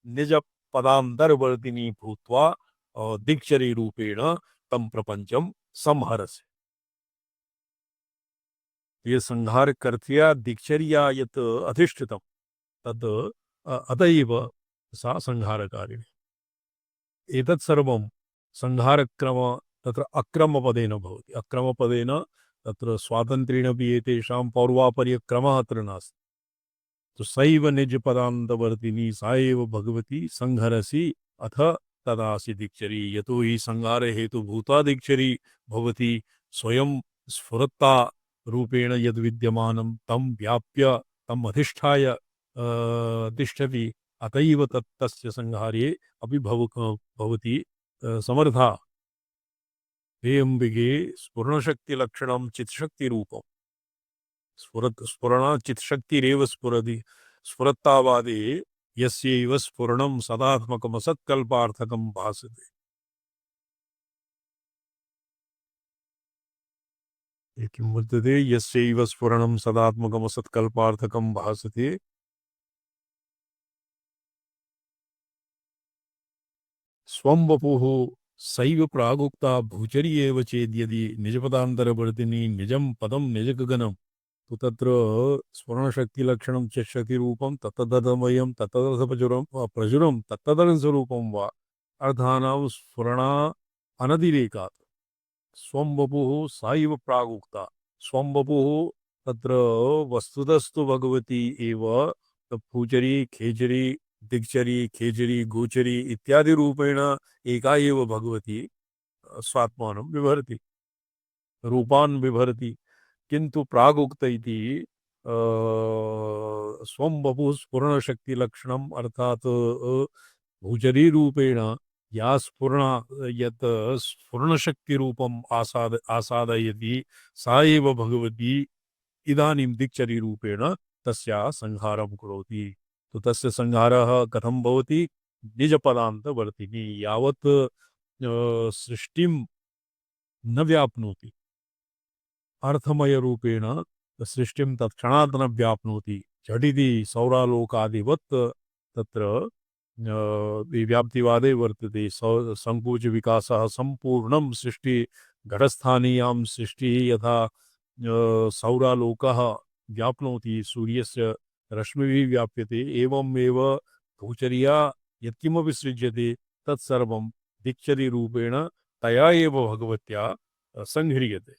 निजपदान्तर्वर्तिनी भूत्वा दिक्चरी रूपेण तं प्रपञ्चं संहार से। ये संहार कर्त्या दीक्षर्या यत् अधिष्ठितम तद अतएव सा संहारकारिणी। एतत् सर्वं संहारक्रम तत्र अक्रमपदेन भवति। अक्रमपदेन तत्र स्वातन्त्र्येणापि एतेषां पौर्वापर्यक्रमः अत्र नास्ति। तो सैव निजपदान्तवर्तिनी सा एव भगवती संहरसि अथ तदासि दीक्षरी। यतो हि संहार हेतुभूता दीक्षरी भवति स्वयं स्फुरत्ता रूपेण यद् विद्यमानं तं व्याप्य तम् अधिष्ठाय तिष्ठति। अतएव तस्य संहारे अपि भवति समर्था। हे अम्बिके स्फुरणशक्तिलक्षणं चित्शक्तिरूपम्। स्फुरण चित्शक्तिरेव स्फुरति। स्फुरत्तावादे यस्यैव स्फुरणं सदात्मकमसत्कल्पार्थकं भासते। किं वर्तते? यस्यैव स्फुरणं सदात्मकमसत्कल्पार्थकं भासते। स्वं वपुः सैव प्रागुक्ता भूचरी एव चेद्यदि निजपदान्तरवर्तिनी निजं पदं निजगगनं। तो तत्र स्फुरणशक्तिलक्षणं चित्शक्तिरूपं तत्तदमयं तत्तदर्थप्रजुरं तत्तदर्थस्वरूपं वा अर्थानां स्फुरणा अनतिरेकात्। स्वं वपुः सैव प्रागुक्ता। स्वं वपुः तत्र वस्तुतस्तु भगवती एव भूचरी खेचरी दिक्चरी खेचरी गोचरी इत्यादि रूपेण एका एव भगवती स्वात्मानं बिभर्ति, रूपान् बिभर्ति। किंतु प्रागुक्त इति स्वं वपुः स्फुरणशक्तिलक्षणम् अर्थात भूचरी रूपेण या स्फुरणा यत् स्फुरणशक्तिरूपम् आसादयति सा एव भगवती इदानीं दिक्चरी रूपेण तस्या संहारं करोति। तो तस्य संहारः कथं भवति? निजपदान्तवर्तिनी यावत् सृष्टिं न व्याप्नोति अर्थमय रूपेण सृष्टिं तत्क्षणात् न व्याप्नोति। झटिति सौरालोकादिवत् तत्र व्याप्तिवादे वर्तते। संकोच विकासः संपूर्णं सृष्टि घटस्थानीयां सृष्टिः यथा सौरालोकः व्याप्नोति सूर्यस्य रश्मिभिः व्याप्यते एवमेव भूचर्या यत्किमपि सृज्यते तत्सर्वं दिक्चरी रूपेण तया एव भगवत्या संह्रियते।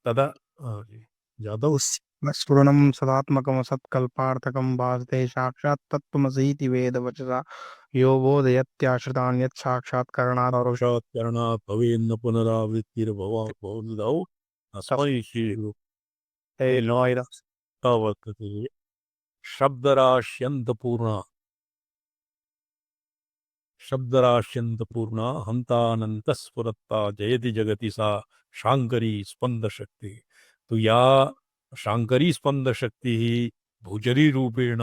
तदा जातौ स्फुरणं सदात्मकमसत्कल्पार्थकं भासते साक्षात् तत्त्वमसीति वेदवचसा यो बोधयत्याश्रितान् यत् साक्षात्करणात् साक्षात्करणात् भवेन्न पुनरावृत्तिर्भवदौ अस्मै वर्तते। शब्दराश्यन्तपूर्णा हन्तानन्तस्फुरत्ता जयति जगति सा शांकरी स्पंद शक्ति। तो या शांकरी स्पंद शक्ति ही भूचरी रूपेण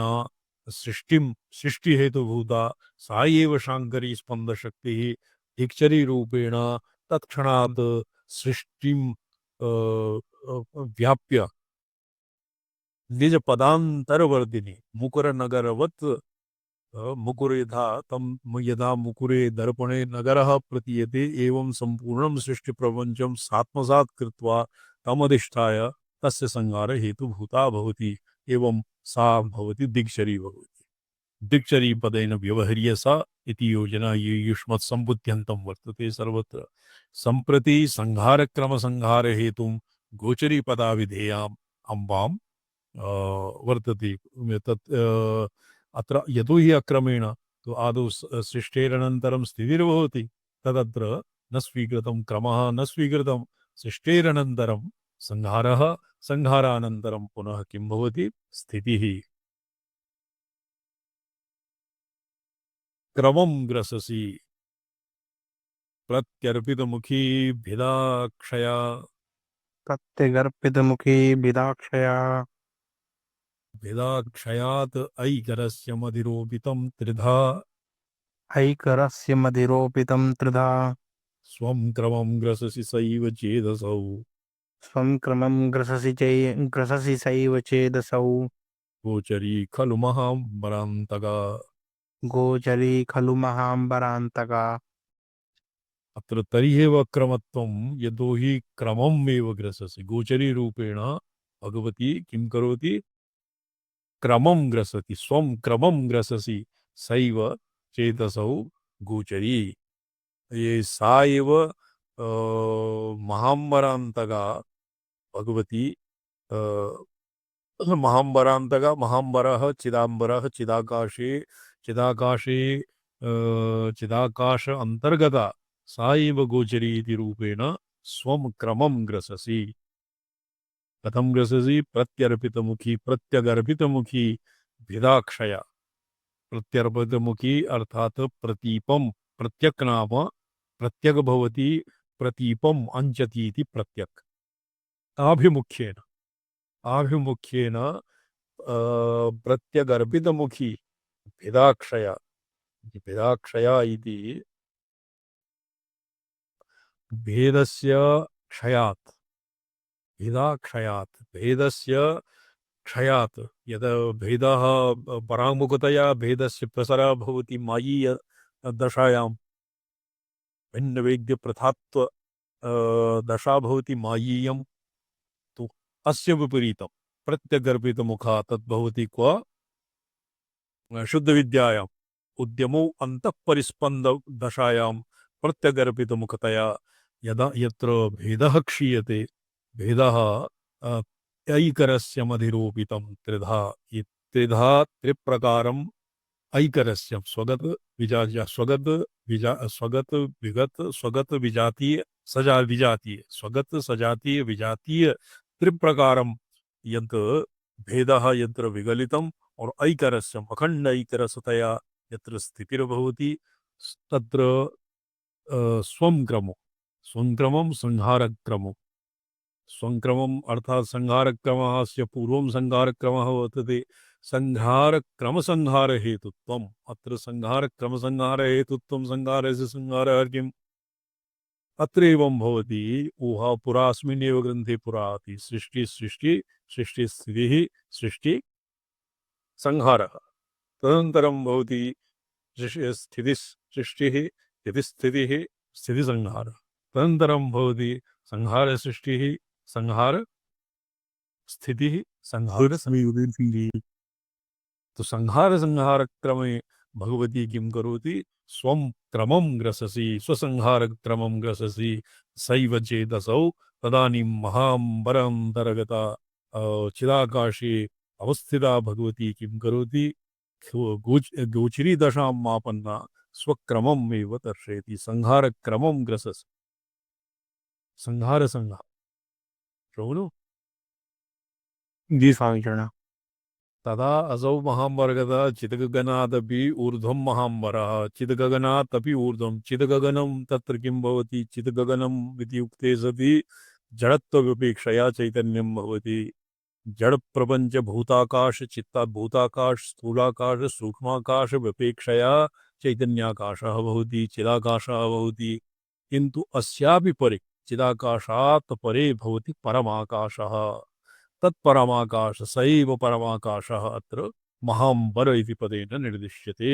सृष्टि हेतुभूता सा एव शांकरी स्पंद शक्ति ही दिक्चरी रूपेण तत्क्षणात् सृष्टिं व्याप्य निज पदांतरवर्तिनी मुकुर नगरवत् मुकुर यदा मुकुरे दर्पणे नगरः प्रतीयते एवं संपूर्णं सृष्टि प्रपंचम सात्मसात् कृत्वा तमधिष्ठाय तस्य संहार हेतुभूता भवति एवं सा भवति दिक्चरी भवति। दिक्चरी पदेन व्यवह्रिय सा इति योजना ये युष्मत् संबुध्यन्तं वर्तते सर्वत्र। संप्रति संहार क्रम संहार हेतुं गोचरी पदा विधेयाम् अम्बां वर्तते। तत् अत्र यतो हि अक्रमेण तो आदौ सृष्टेरनन्तरं स्थितिर्भवति तदत्र न स्वीकृतं क्रमः न स्वीकृतं सृष्टेरनन्तरं संहारः संहारानन्तरं पुनः किं भवति स्थितिः। क्रमं ग्रससि प्रत्यर्पितमुखी भिदाक्षया प्रत्यगर्पितमुखी भिदाक्षया भेदाक्षयात् ऐकरस्य मधिरोपितं त्रिधा ऐकरस्य मधिरोपितं त्रिधा स्वं क्रमं ग्रससि सैव चेदसौ स्वं क्रमं ग्रससि सैव चेदसौ गोचरी खलु महाम्बरान्तका। गोचरी खलु महाम्बरान्तका। अत्र तर्ह्येव क्रमत्वं यतो हि क्रममेव ग्रससि गोचरी रूपेण भगवती किं करोति क्रमं ग्रसति स्वं क्रमं ग्रससि सैव चेतसौ गोचरी ये सा एव महांबरांतगा भगवती महांबरांतगा महांबरः चिदांबरः चिदाकाशे चिदाकाशे चिदाकाश अंतर्गता सा एव गोचरी इति रूपेण स्वं क्रमं ग्रससि कथं ग्रससि प्रत्यर्पितमुखी प्रत्यगर्भितमुखी भेदाक्षया प्रत्यर्पितमुखी अर्थात प्रतीपम प्रत्यक नाम प्रत्यक भवति प्रतीपम अंचति इति प्रत्यक आभिमुख्येन आभिमुख्येन प्रत्यगर्भितमुखी भेदाक्षया भेदाक्षया इति भेदस्य क्षयात् भेदाक्षयात् भेदस्य क्षयात् यद भेदः पराङ्मुखतया भेदस्य प्रसरः भवति मायीय दशायां भिन्नवेद्यप्रथात्व दशा भवति मायीयं तु अस्य विपरीतं प्रत्यगर्भितमुखा तद्भवति क्व शुद्धविद्यायाम् उद्यमो अन्तःपरिस्पन्द दशायां प्रत्यगर्भितमुखतया यदा यत्र भेदः क्षीयते भेदः ऐकरस्य मधिरोपितं त्रिधा त्रिधा त्रिप्रकारम् ऐकरस्य स्वगत विजातीय स्वगत स्वगत विगत स्वगत विजातीय सजा विजातीय स्वगत सजातीय विजातीय त्रिप्रकारम यंत भेदः यत्र विगलितम और ऐकरस्य अखंड ऐकरसतया यत्र स्थितिर्भवति तत्र स्वं क्रमं संहारक्रमो स्वंक्रमम् अर्थात संहारक्रमः अस्य पूर्वं संहारक्रमः वर्तते संहारक्रमसंहार हेतुत्वम् अत्र संहारक्रमसंहार हेतुत्वं संहारस्य संहारः किम् अत्र एवं भवति ऊहा पुरा अस्मिन्नेव ग्रन्थे पुरा अस्ति सृष्टिस्थितिः सृष्टि संहारः तदनन्तरं भवति स्थितिः सृष्टिः स्थितिस्थितिः स्थितिसंहारः तदनन्तरं भवति संहार सृष्टिः संहार स्थितिः संहार संयुतिः तो संहार संहार क्रमे भगवती किं करोति स्वं क्रमं ग्रससि स्वसंहार क्रमं ग्रससि सैव चेतसौ तदानीं महांबरांतर्गता चिदाकाशे अवस्थिता भगवती किं करोति गोचरी दशां मापन्ना स्वक्रमम् एव दर्शयति संहार क्रमं ग्रससि संहार संहार श्रवणु जी स्वामी चरण तदा असौ महांबरगता चिदगगनादपि ऊर्ध्वं महांबरः चिदगगनात् ऊर्ध्वं चिदगगनं तत्र किं भवति चिदगगनम् इति उक्ते सति जडत्वविपेक्षया चैतन्यं भवति जड़ प्रपंच भूताकाश चित्ता भूताकाश स्थूलाकाश सूक्ष्माकाश विपेक्षया चैतन्याकाशः भवति चिदाकाशः भवति किन्तु अस्यापि परे चिदाकाशात् परे भवति परमाकाशः तत्परमाकाश सैव परमाकाशः अत्र महांबर इति पदेन निर्दिश्यते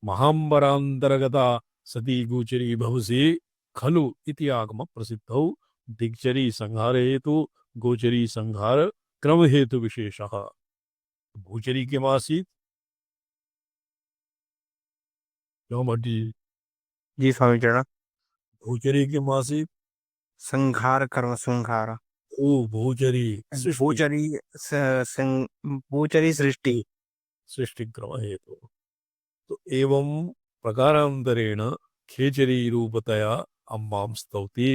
महांबरांतर्गता सती गोचरी भवसि खलु इति आगम प्रसिद्धौ दिग्चरी संहार हेतु गोचरी संहार क्रम हेतु विशेषः भूचरी किमासीत् जी स्वामी चरण भूचरी किमासीत् संहार कर्म संहार ओ भूचरी भूचरी सृष्टि सृष्टिक्रम हेतु तो एवं प्रकारांतरेण खेचरी रूपतया अम्बां स्तौति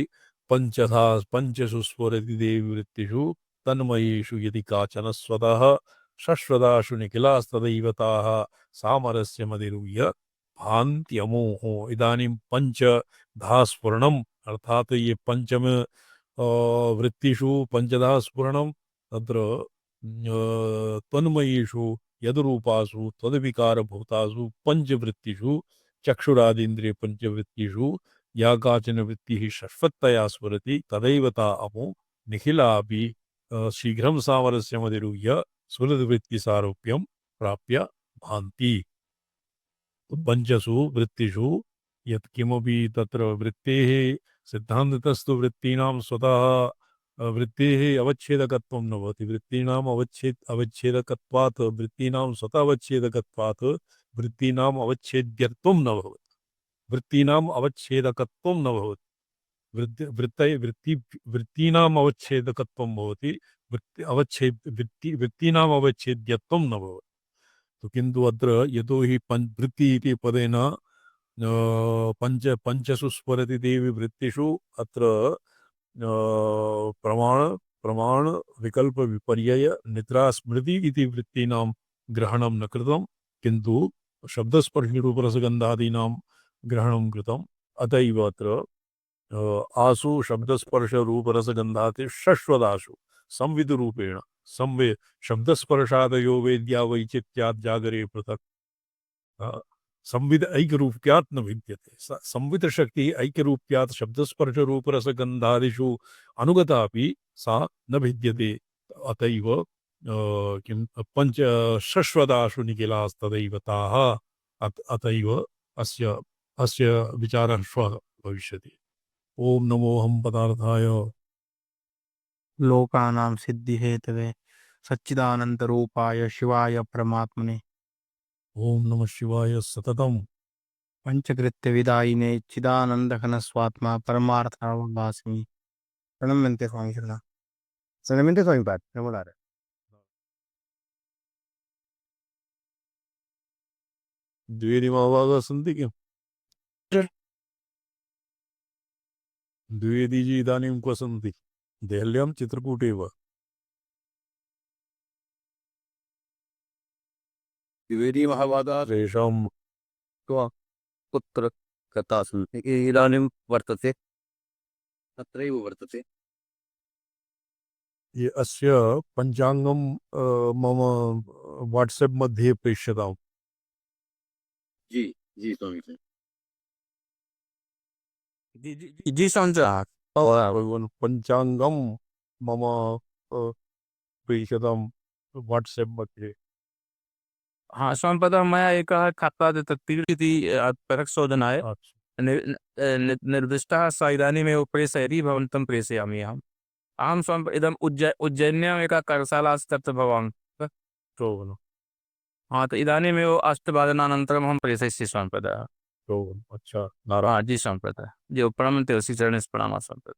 पंचधा पंचसु स्फुरति देवी वृत्तिषु तन्मयेषु यदि काचन स्वतः शश्वदाशु निखिलास्तदैवताः सामरस्य मदिरूह्य भान्त्यमोहो इदानीं पंचधा स्फुरणम् अर्थात ये पंचम वृत्तिषु पंचधा स्फुरणं तत्र तन्मयेषु यदरूपासु तद्विकारभूतासु पंचवृत्तिषु चक्षुरादीन्द्रिय पंचवृत्तिषु या काचन वृत्तिः शश्वत्तया स्फुरति तदैव ता अमो निखिलापि शीघ्रं सामरस्यमधिरूह्य स्फुरद्वृत्तिसारूप्यं प्राप्य भान्ति पंचसु वृत्तिषु यत्किमपि तत्र वृत्तेः सिद्धान्ततस्तु वृत्तीनां स्वतः वृत्तेः अवच्छेदकत्वं न भवति। वृत्तीनाम् अवच्छेदकत्वात् वृत्तीनां स्वतः अवच्छेदकत्वात् वृत्तीनाम् अवच्छेद्यत्वं न भवति। वृत्तीनाम् अवच्छेदकत्वं न भवति। वृत्तीनाम् अवच्छेदकत्वं भवति। वृत्तीनाम् अवच्छेद्यत्वं न भवति। तो किन्तु अत्र यतोहि वृत्ति इति पदेन पंचसु स्फुरति देवी वृत्तिषु अत्र प्रमाण विकल्प विपर्यय निद्रा स्मृति इति वृत्तीनां ग्रहणं न कृतं, किन्तु शब्दस्पर्शरूपरसगन्धादीनां ग्रहणं कृतम्। अतएव अत्र आसु शब्दस्पर्शरूपरसगन्धाति षष्वदासु संविदरूपेण शब्दस्पर्शादयो वेद्या वैचित्यात् जागरे पृथक् संविद ऐक्यरूप्यात् न भिद्यते। संविद शक्ति ऐक्यरूप्यात् शब्दस्पर्शरूपरसगन्धादिषु अनुगतापि सा न भिद्यते। अतएव किं पंच षष्वदासु निखिलास्तदैव ताः अतएव अस्य अस्य विचारः श्वः भविष्यति। ओम नमोऽहं पदार्थाय लोकानां सिद्धि हेतवे सच्चिदानंद रूपाय शिवाय परमात्मने ओम नमः शिवाय सततम पंचकृत्य विदायिने चिदानंद घन स्वात्मा परमार्थावासिनी प्रणम्यन्ते स्वामी शरण Solamente soy parte, no la द्विवेदीमावाः सन्ति किम्? द्विवेदीजी इदानीं क्व सन्ति? देहल्यां चित्रकूटे वा? द्विवेदी महावादा तेषां कुत्र कथासु इदानीं वर्तते तत्रैव वर्तते। ये अस्य पञ्चाङ्गं मम वाट्सएप मध्ये प्रेष्यताम्। जी जी स्वामी जी। जी स्वामी पञ्चाङ्गं मम प्रेषितं वाट्सएप मध्ये। हाँ स्वामी पद मैं एक खाता तत्तीर्ति परक शोधनाय अच्छा, निर्दिष्टः स इदानीमेव प्रेषयति भवन्तं प्रेषयामि अहम् अहं स्वामी इदम् उज्जैन्याम् एका कार्यशाला अस्ति तत्र भवामि। शोभनम् हाँ तो इदानीमेव 8 वादनानन्तरम् अहं प्रेषयिष्यामि स्वामी पद। शोभनम्। अच्छा, नारायण। हाँ जी स्वामी पद जी प्रणम्यते उसी चरण प्रणाम स्वामी पद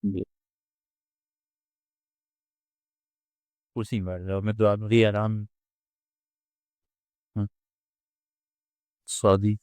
जी उसी बार मैं तो आराम स्वादी